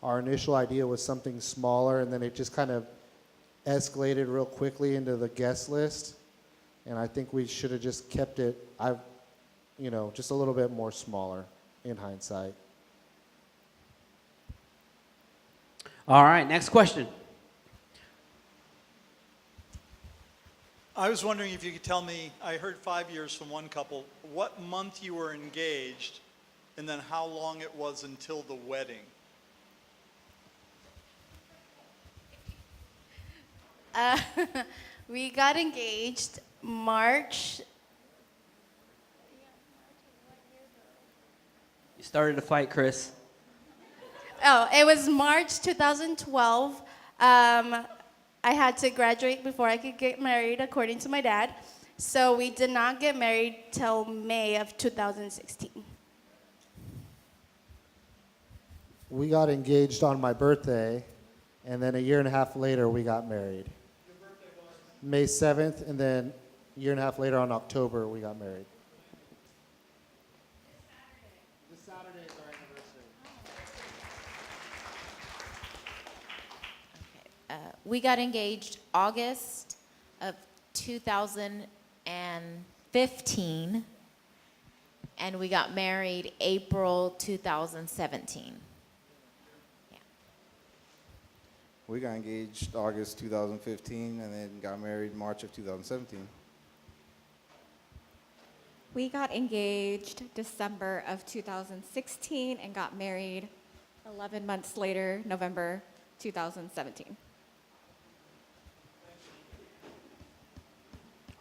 our initial idea was something smaller, and then it just kind of escalated real quickly into the guest list. And I think we should have just kept it, just a little bit more smaller in hindsight. All right, next question. I was wondering if you could tell me, I heard 5 years from one couple, what month you were engaged, and then how long it was until the wedding. We got engaged March. You started a fight, Chris. Oh, it was March 2012. I had to graduate before I could get married, according to my dad. So we did not get married till May of 2016. We got engaged on my birthday, and then a year and a half later, we got married. Your birthday was? May 7th, and then a year and a half later on October, we got married. This Saturday is our anniversary. We got engaged August of 2015, and we got married April 2017. We got engaged August 2015 and then got married March of 2017. We got engaged December of 2016 and got married 11 months later, November 2017.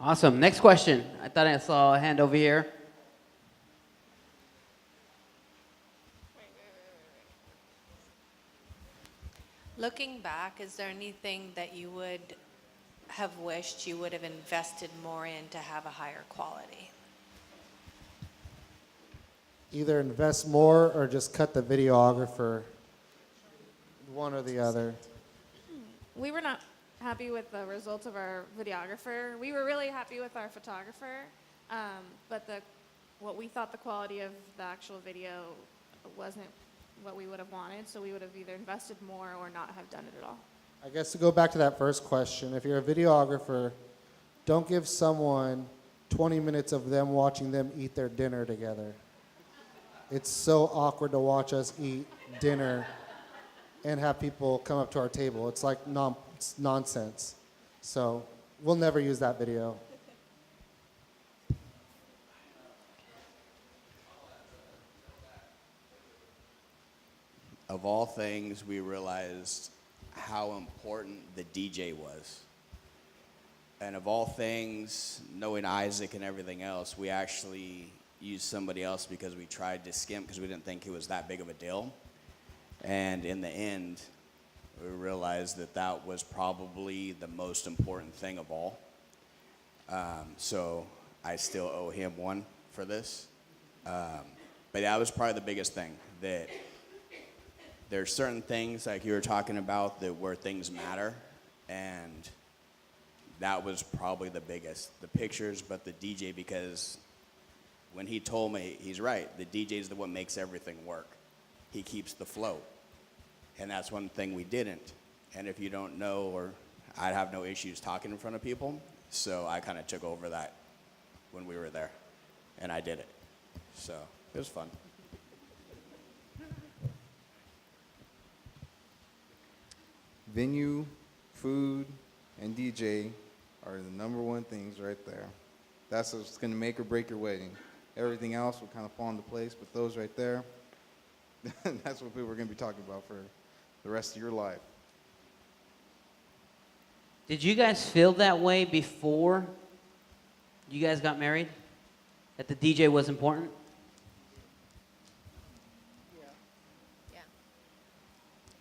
Awesome. Next question. I thought I saw a hand over here. Looking back, is there anything that you would have wished you would have invested more in to have a higher quality? Either invest more or just cut the videographer, one or the other. We were not happy with the results of our videographer. We were really happy with our photographer, but what we thought the quality of the actual video wasn't what we would have wanted, so we would have either invested more or not have done it at all. I guess to go back to that first question, if you're a videographer, don't give someone 20 minutes of them watching them eat their dinner together. It's so awkward to watch us eat dinner and have people come up to our table. It's like it's nonsense. So we'll never use that video. of all things, we realized how important the DJ was. And of all things, knowing Isaac and everything else, we actually used somebody else because we tried to skimp because we didn't think it was that big of a deal. And in the end, we realized that that was probably the most important thing of all. So I still owe him one for this. But that was probably the biggest thing, that there's certain things like you were talking about that where things matter, and that was probably the biggest. The pictures, but the DJ, because when he told me, he's right, the DJ is the one makes everything work. He keeps the flow. And that's one thing we didn't. And if you don't know, or I'd have no issues talking in front of people, so I kind of took over that when we were there, and I did it. So it was fun. Venue, food, and DJ are the number one things right there. That's what's going to make or break your wedding. Everything else will kind of fall into place, but those right there, that's what people are going to be talking about for the rest of your life. Did you guys feel that way before you guys got married? That the DJ was important? Yeah.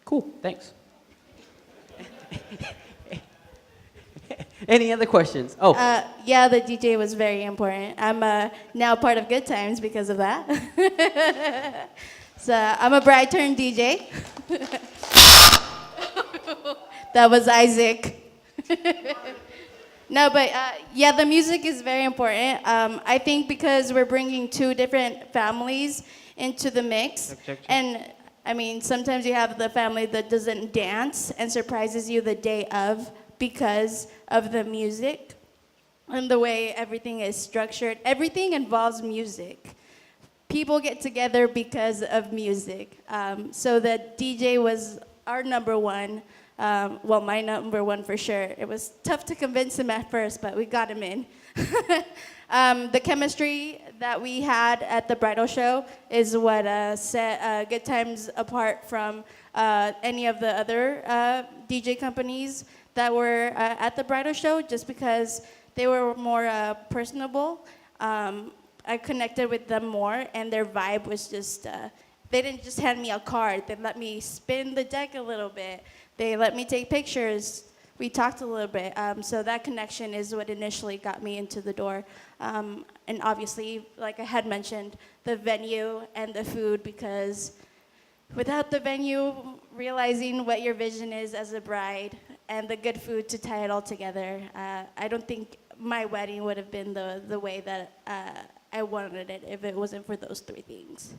Cool, thanks. Any other questions? Oh. Yeah, the DJ was very important. I'm now part of Good Times because of that. So I'm a bride turned DJ. That was Isaac. No, but yeah, the music is very important. I think because we're bringing two different families into the mix. And I mean, sometimes you have the family that doesn't dance and surprises you the day of because of the music and the way everything is structured. Everything involves music. People get together because of music. So the DJ was our number one. Well, my number one for sure. It was tough to convince him at first, but we got him in. The chemistry that we had at the bridal show is what set Good Times apart from any of the other DJ companies that were at the bridal show, just because they were more personable. I connected with them more, and their vibe was just, they didn't just hand me a card. They let me spin the deck a little bit. They let me take pictures. We talked a little bit. So that connection is what initially got me into the door. And obviously, like I had mentioned, the venue and the food, because without the venue, realizing what your vision is as a bride and the good food to tie it all together, I don't think my wedding would have been the way that I wanted it if it wasn't for those three things.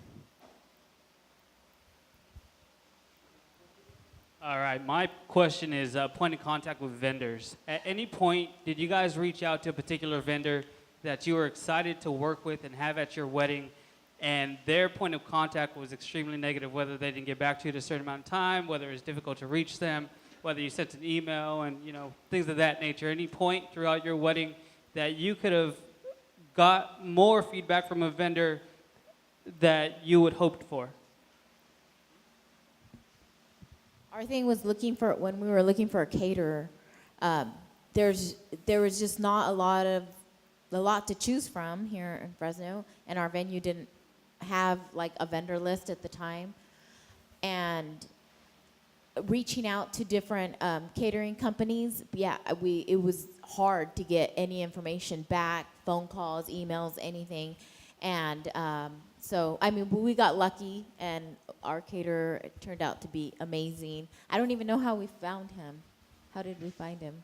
All right, my question is point of contact with vendors. At any point, did you guys reach out to a particular vendor that you were excited to work with and have at your wedding, and their point of contact was extremely negative, whether they didn't get back to you at a certain amount of time, whether it was difficult to reach them, whether you sent an email and, you know, things of that nature? Any point throughout your wedding that you could have got more feedback from a vendor that you would hoped for? Our thing was when we were looking for a caterer, there was just not a lot to choose from here in Fresno, and our venue didn't have like a vendor list at the time. And reaching out to different catering companies, yeah, it was hard to get any information back, phone calls, emails, anything. And so, I mean, we got lucky, and our caterer turned out to be amazing. I don't even know how we found him. How did we find him?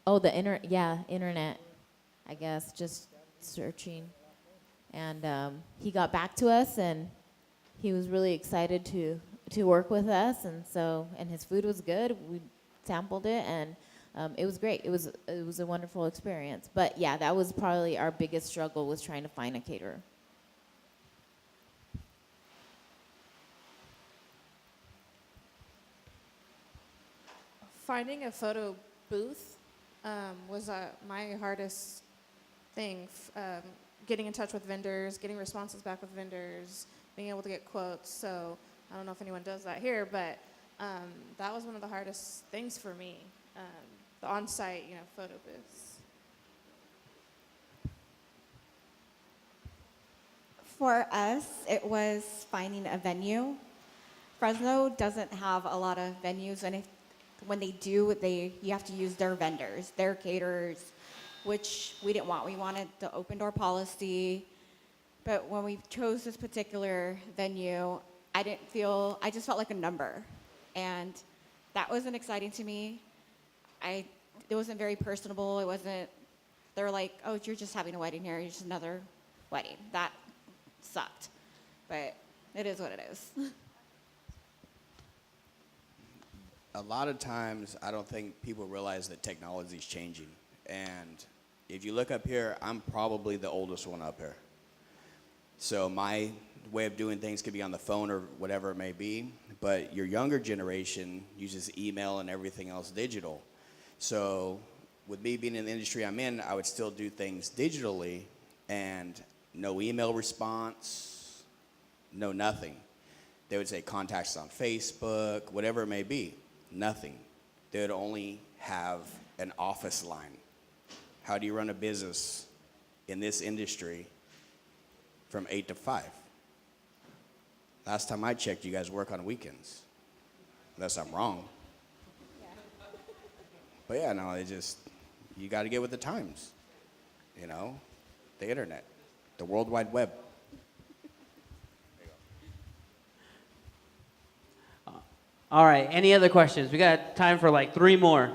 Oh, internet, I guess, just searching. And he got back to us, and he was really excited to work with us, and his food was good. We sampled it, and it was great. It was a wonderful experience. But yeah, that was probably our biggest struggle, was trying to find a caterer. Finding a photo booth was my hardest thing. Getting in touch with vendors, getting responses back with vendors, being able to get quotes. So I don't know if anyone does that here, but that was one of the hardest things for me, the on-site, photo booths. For us, it was finding a venue. Fresno doesn't have a lot of venues, and when they do, you have to use their vendors, their caterers, which we didn't want. We wanted the open door policy, but when we chose this particular venue, I just felt like a number, and that wasn't exciting to me. It wasn't very personable. They were like, oh, you're just having a wedding here. You're just another wedding. That sucked, but it is what it is. A lot of times, I don't think people realize that technology is changing. And if you look up here, I'm probably the oldest one up here. So my way of doing things could be on the phone or whatever it may be, but your younger generation uses email and everything else digital. So with me being in the industry I'm in, I would still do things digitally, and no email response, no nothing. They would say contact us on Facebook, whatever it may be, nothing. They would only have an office line. How do you run a business in this industry from 8 to 5? Last time I checked, you guys work on weekends, unless I'm wrong. But yeah, no, you got to get with the times, the internet, the World Wide Web. All right, any other questions? We got time for like 3 more.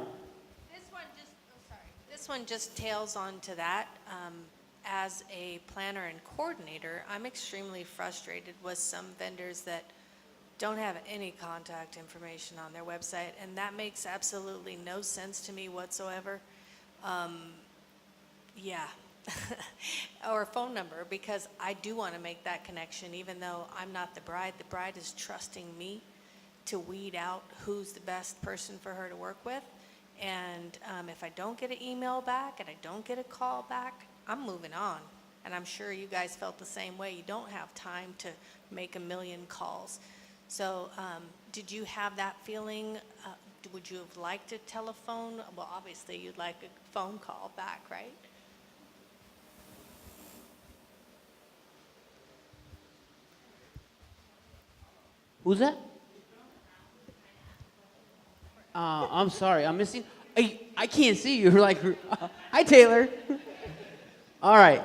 This one just tails on to that. As a planner and coordinator, I'm extremely frustrated with some vendors that don't have any contact information on their website, and that makes absolutely no sense to me whatsoever. Or a phone number, because I do want to make that connection, even though I'm not the bride. The bride is trusting me to weed out who's the best person for her to work with. And if I don't get an email back and I don't get a call back, I'm moving on. And I'm sure you guys felt the same way. You don't have time to make a million calls. So did you have that feeling? Would you have liked a telephone? Well, obviously you'd like a phone call back, right? Who's that? I'm sorry, I'm missing. I can't see you. You're like, hi, Taylor. All right,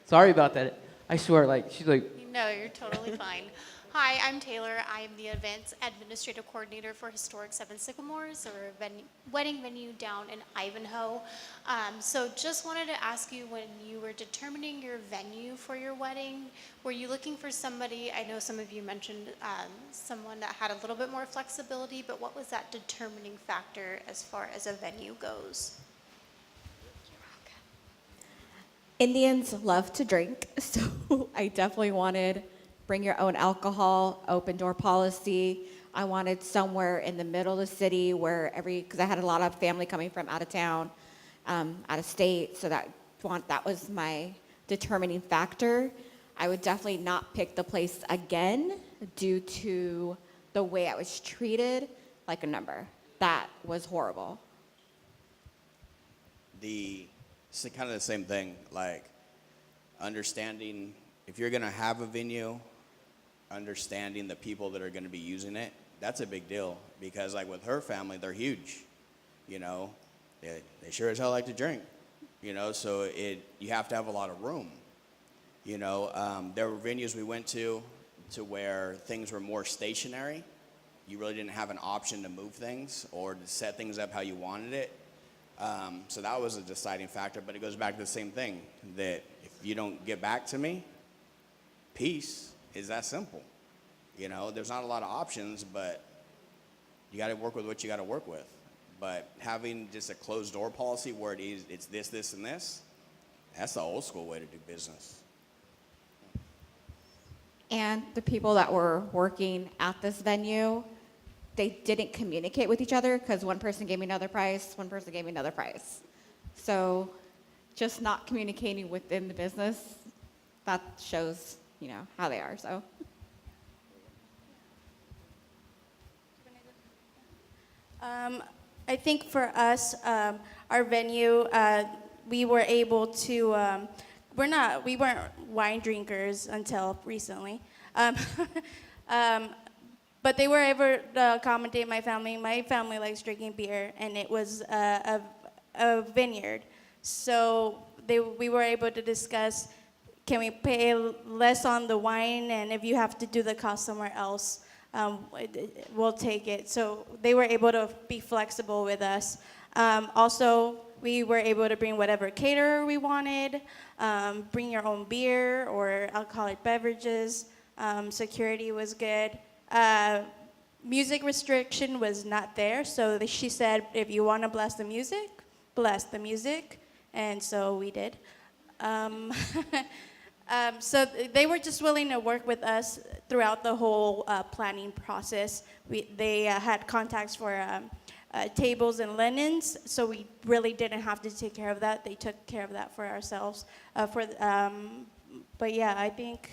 sorry about that. I swear, she's like. No, you're totally fine. Hi, I'm Taylor. I am the Events Administrative Coordinator for Historic Seven Sycamores, or a wedding venue down in Ivanhoe. So just wanted to ask you, when you were determining your venue for your wedding, were you looking for somebody, I know some of you mentioned someone that had a little bit more flexibility, but what was that determining factor as far as a venue goes? Indians love to drink, so I definitely wanted bring your own alcohol, open door policy. I wanted somewhere in the middle of the city where because I had a lot of family coming from out of town, out of state, so that was my determining factor. I would definitely not pick the place again due to the way I was treated like a number. That was horrible. It's kind of the same thing, like understanding if you're going to have a venue, understanding the people that are going to be using it, that's a big deal, because like with her family, they're huge, they sure as hell like to drink, so you have to have a lot of room, there were venues we went to where things were more stationary. You really didn't have an option to move things or to set things up how you wanted it. So that was a deciding factor, but it goes back to the same thing, that if you don't get back to me, peace. Is that simple. There's not a lot of options, but you got to work with what you got to work with. But having just a closed door policy where it's this, this, and this, that's the old school way to do business. And the people that were working at this venue, they didn't communicate with each other, because one person gave me another price, one person gave me another price. So just not communicating within the business, that shows how they are. So. I think for us, our venue, we were able to. We weren't wine drinkers until recently, but they were able to accommodate my family. My family likes drinking beer, and it was a vineyard, so we were able to discuss. Can we pay less on the wine, and if you have to do the cost somewhere else, we'll take it. So they were able to be flexible with us. Also, we were able to bring whatever caterer we wanted, bring your own beer or alcoholic beverages. Security was good. Music restriction was not there, so she said, if you want to bless the music, and so we did. So they were just willing to work with us throughout the whole planning process. They had contacts for tables and linens, so we really didn't have to take care of that. They took care of that for ourselves. But yeah, I think.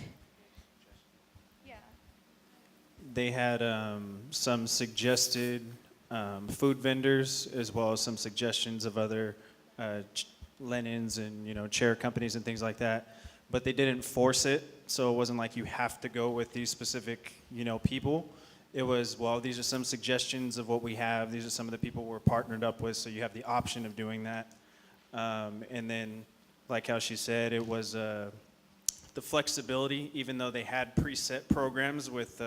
They had some suggested food vendors, as well as some suggestions of other linens and chair companies and things like that. But they didn't force it, so it wasn't like you have to go with these specific people. It was, well, these are some suggestions of what we have. These are some of the people we're partnered up with, so you have the option of doing that. And then, like how she said, it was the flexibility, even though they had preset programs with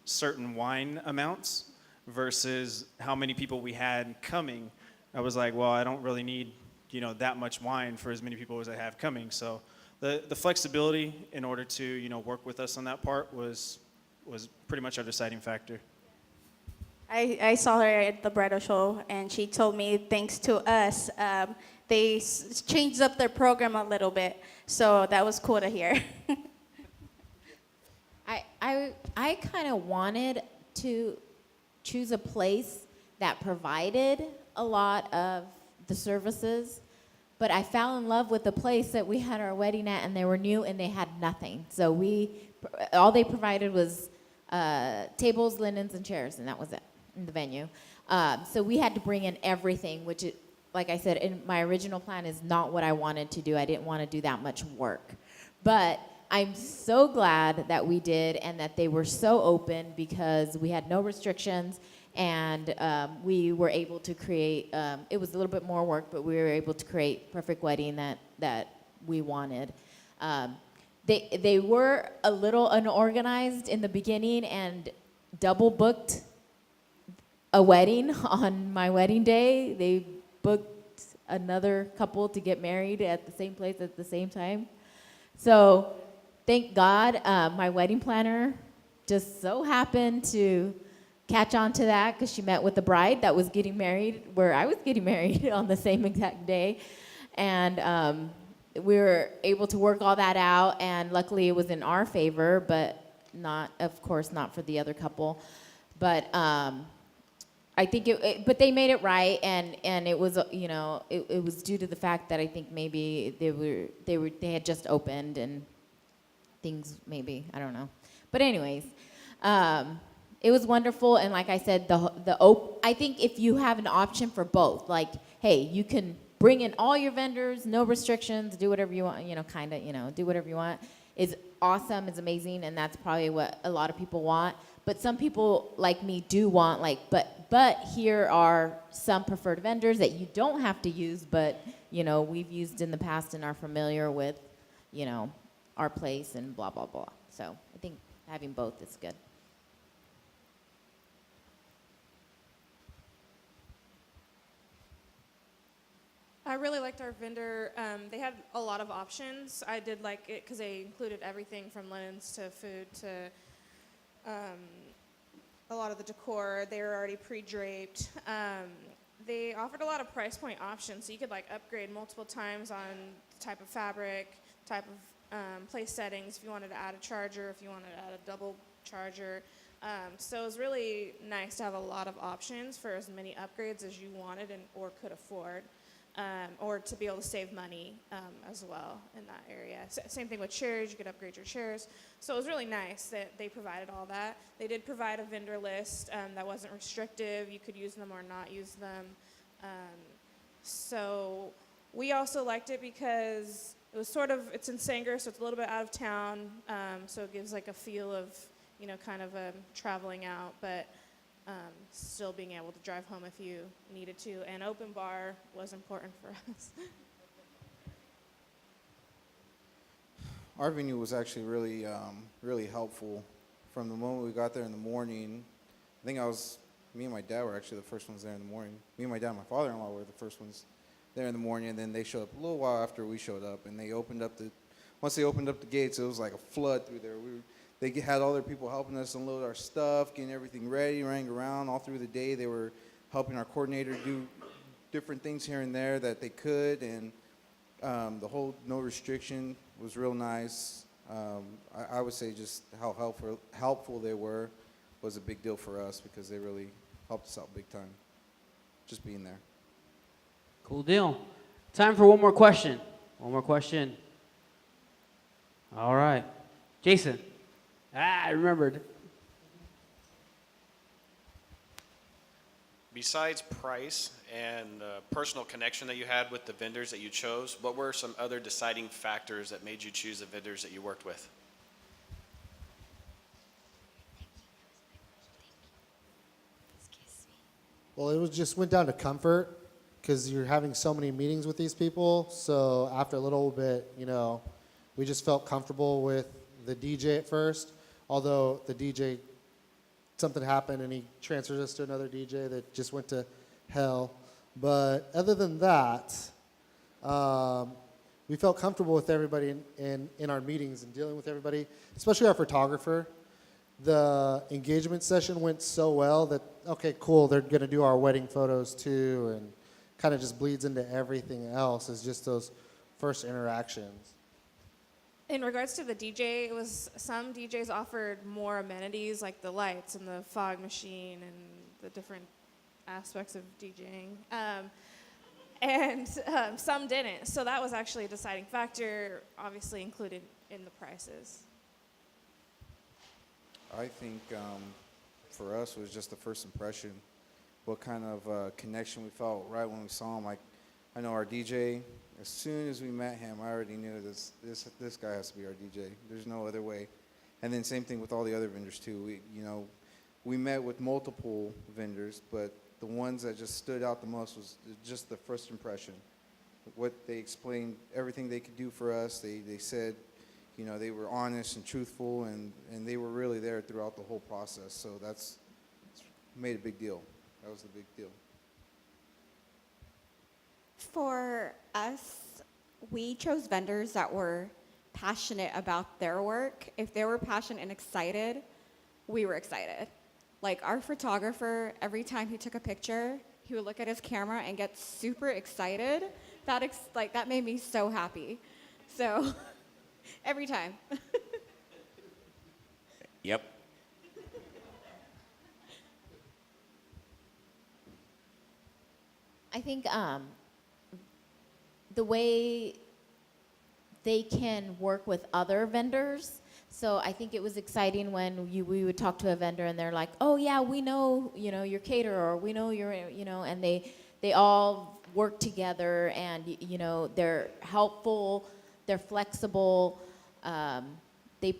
certain wine amounts versus how many people we had coming. I was like, well, I don't really need that much wine for as many people as I have coming. So the flexibility in order to work with us on that part was pretty much our deciding factor. I saw her at the bridal show, and she told me thanks to us, they changed up their program a little bit. So that was cool to hear. I kind of wanted to choose a place that provided a lot of the services, but I fell in love with the place that we had our wedding at, and they were new and they had nothing. So all they provided was tables, linens, and chairs, and that was it in the venue. So we had to bring in everything, which, like I said, in my original plan is not what I wanted to do. I didn't want to do that much work. But I'm so glad that we did and that they were so open, because we had no restrictions, and we were able to create, it was a little bit more work, but we were able to create perfect wedding that we wanted. They were a little unorganized in the beginning and double booked a wedding on my wedding day. They booked another couple to get married at the same place at the same time. So thank God my wedding planner just so happened to catch on to that, because she met with the bride that was getting married where I was getting married on the same exact day. And we were able to work all that out, and luckily it was in our favor, but not, of course, not for the other couple. But I think but they made it right, and it was it was due to the fact that I think maybe they had just opened and things, maybe, I don't know. But anyways, it was wonderful, and like I said, I think if you have an option for both, like, hey, you can bring in all your vendors, no restrictions, do whatever you want, do whatever you want, is awesome, is amazing, and that's probably what a lot of people want. But some people like me do want, but here are some preferred vendors that you don't have to use, but we've used in the past and are familiar with, our place and blah blah blah. So I think having both is good. I really liked our vendor. They had a lot of options. I did like it because they included everything from linens to food to a lot of the decor. They were already pre-draped. They offered a lot of price point options, so you could upgrade multiple times on the type of fabric, type of place settings, if you wanted to add a charger, if you wanted to add a double charger. So it was really nice to have a lot of options for as many upgrades as you wanted or could afford. or to be able to save money as well in that area. Same thing with chairs, you could upgrade your chairs. So it was really nice that they provided all that. They did provide a vendor list that wasn't restrictive. You could use them or not use them. So we also liked it because it was it's in Sanger, so it's a little bit out of town. So it gives like a feel of, kind of traveling out, but still being able to drive home if you needed to. And open bar was important for us. Our venue was actually really, really helpful from the moment we got there in the morning. I think me and my dad were actually the first ones there in the morning. Me and my dad and my father-in-law were the first ones there in the morning, and then they showed up a little while after we showed up, and once they opened up the gates, it was like a flood through there. They had all their people helping us unload our stuff, getting everything ready, running around all through the day. They were helping our coordinator do different things here and there that they could, and the whole no restriction was real nice. I would say just how helpful they were was a big deal for us because they really helped us out big time, just being there. Cool deal. Time for one more question. One more question. All right. Jason. I remembered. Besides price and personal connection that you had with the vendors that you chose, what were some other deciding factors that made you choose the vendors that you worked with? Well, it just went down to comfort because you're having so many meetings with these people. So after a little bit, we just felt comfortable with the DJ at first. Although the DJ, something happened and he transferred us to another DJ that just went to hell. But other than that, we felt comfortable with everybody in our meetings and dealing with everybody, especially our photographer. The engagement session went so well that, okay, cool, they're going to do our wedding photos too, and kind of just bleeds into everything else is just those first interactions. In regards to the DJ, some DJs offered more amenities like the lights and the fog machine and the different aspects of DJing. And some didn't. So that was actually a deciding factor, obviously included in the prices. I think for us it was just the first impression, what kind of connection we felt right when we saw him. Like, I know our DJ, as soon as we met him, I already knew this guy has to be our DJ. There's no other way. And then same thing with all the other vendors too. We met with multiple vendors, but the ones that just stood out the most was just the first impression. What they explained, everything they could do for us. They said, they were honest and truthful, and they were really there throughout the whole process. So that's made a big deal. That was the big deal. For us, we chose vendors that were passionate about their work. If they were passionate and excited, we were excited. Like our photographer, every time he took a picture, he would look at his camera and get super excited. That made me so happy. So every time. Yep. I think the way they can work with other vendors. So I think it was exciting when we would talk to a vendor and they're like, oh yeah, we know, your caterer, or we know your, and they all work together and, they're helpful, they're flexible, they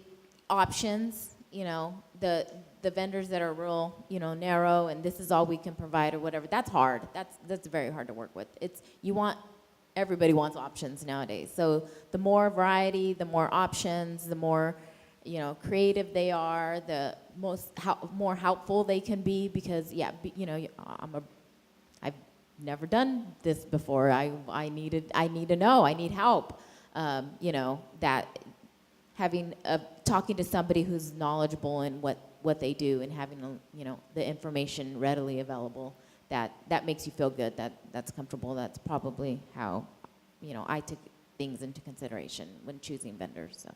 options, the vendors that are real, narrow and this is all we can provide or whatever. That's hard. That's very hard to work with. Everybody wants options nowadays. So the more variety, the more options, the more, creative they are, the more helpful they can be because, I've never done this before. I need to know. I need help. That having talking to somebody who's knowledgeable in what they do and having the information readily available. That makes you feel good. That's comfortable. That's probably how, I took things into consideration when choosing vendors. So.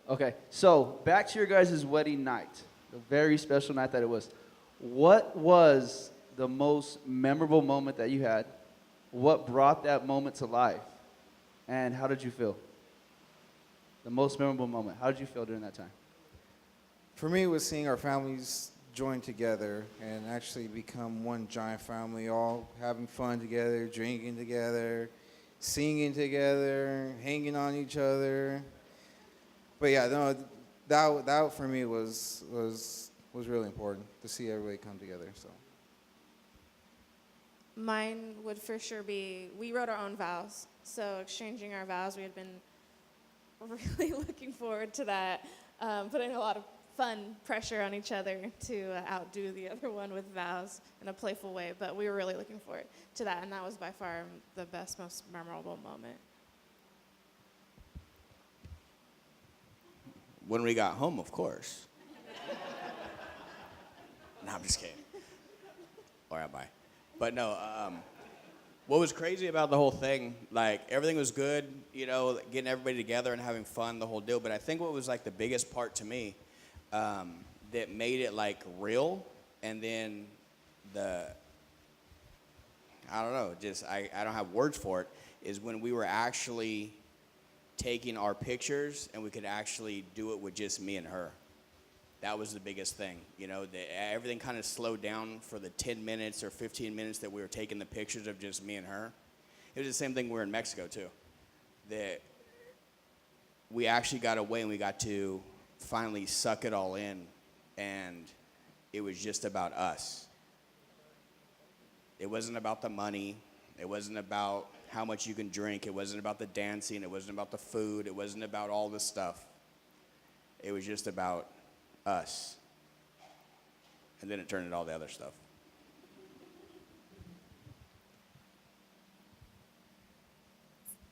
Okay, so back to your guys' wedding night, the very special night that it was. What was the most memorable moment that you had? What brought that moment to life? And how did you feel? The most memorable moment. How did you feel during that time? For me, it was seeing our families join together and actually become one giant family, all having fun together, drinking together, singing together, hanging on each other. But yeah, no, that for me was really important to see everybody come together. So. Mine would for sure be, we wrote our own vows. So exchanging our vows, we had been really looking forward to that, putting a lot of fun pressure on each other to outdo the other one with vows in a playful way. But we were really looking forward to that, and that was by far the best, most memorable moment. When we got home, of course. No, I'm just kidding. Or am I? But no, what was crazy about the whole thing, like, everything was good, you know, getting everybody together and having fun, the whole deal. But I think what was, like, the biggest part to me that made it, like, real, and then I don't know, just, I don't have words for it, is when we were actually taking our pictures and we could actually do it with just me and her. That was the biggest thing, you know, everything kind of slowed down for the 10 minutes or 15 minutes that we were taking the pictures of just me and her. It was the same thing when we were in Mexico, too. That we actually got away and we got to finally suck it all in, and it was just about us. It wasn't about the money. It wasn't about how much you can drink. It wasn't about the dancing. It wasn't about the food. It wasn't about all this stuff. It was just about us. And then it turned into all the other stuff.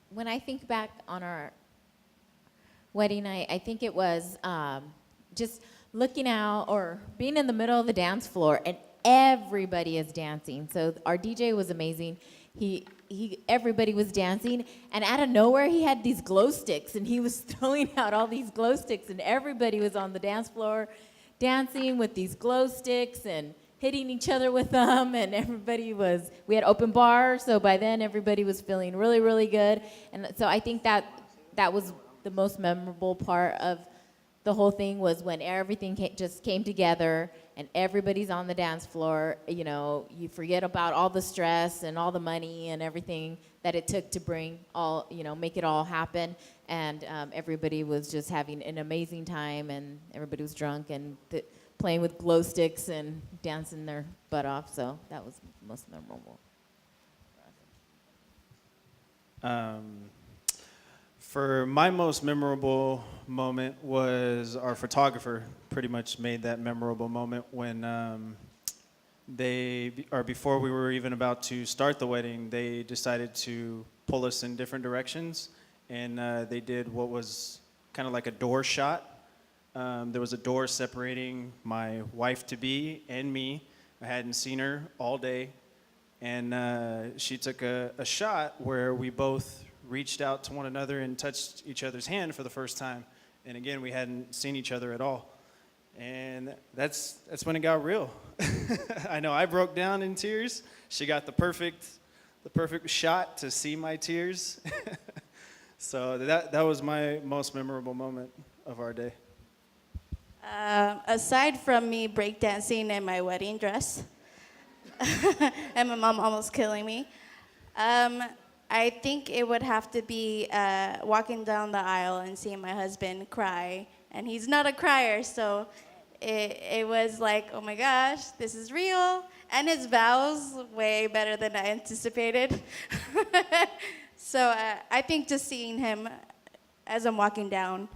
When I think back on our wedding night, I think it was just looking out or being in the middle of the dance floor and everybody is dancing. So our DJ was amazing. Everybody was dancing, and out of nowhere he had these glow sticks, and he was throwing out all these glow sticks, and everybody was on the dance floor dancing with these glow sticks and hitting each other with them, and we had open bar, so by then everybody was feeling really, really good. And so I think that was the most memorable part of the whole thing, was when everything just came together and everybody's on the dance floor. You know, you forget about all the stress and all the money and everything that it took to make it all happen. And everybody was just having an amazing time, and everybody was drunk and playing with glow sticks and dancing their butt off. So that was most memorable. For my most memorable moment was our photographer pretty much made that memorable moment when before we were even about to start the wedding, they decided to pull us in different directions, and they did what was kind of like a door shot. There was a door separating my wife-to-be and me. I hadn't seen her all day, and she took a shot where we both reached out to one another and touched each other's hand for the first time. And again, we hadn't seen each other at all. And that's when it got real. I know I broke down in tears. She got the perfect shot to see my tears. So that was my most memorable moment of our day. Aside from me breakdancing in my wedding dress, and my mom almost killing me, I think it would have to be walking down the aisle and seeing my husband cry. And he's not a crier, so it was like, oh my gosh, this is real. And his vows, way better than I anticipated. So I think just seeing him as I'm walking down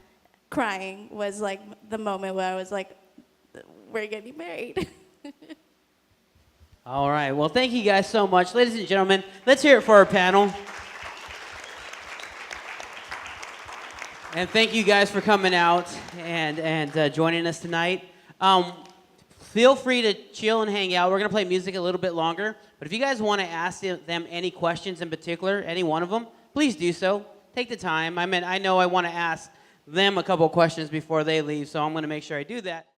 crying was like the moment where I was like, we're getting married. All right. Well, thank you guys so much. Ladies and gentlemen, let's hear it for our panel. And thank you guys for coming out and joining us tonight. Feel free to chill and hang out. We're going to play music a little bit longer. But if you guys want to ask them any questions in particular, any one of them, please do so. Take the time. I know I want to ask them a couple of questions before they leave, so I'm going to make sure I do that.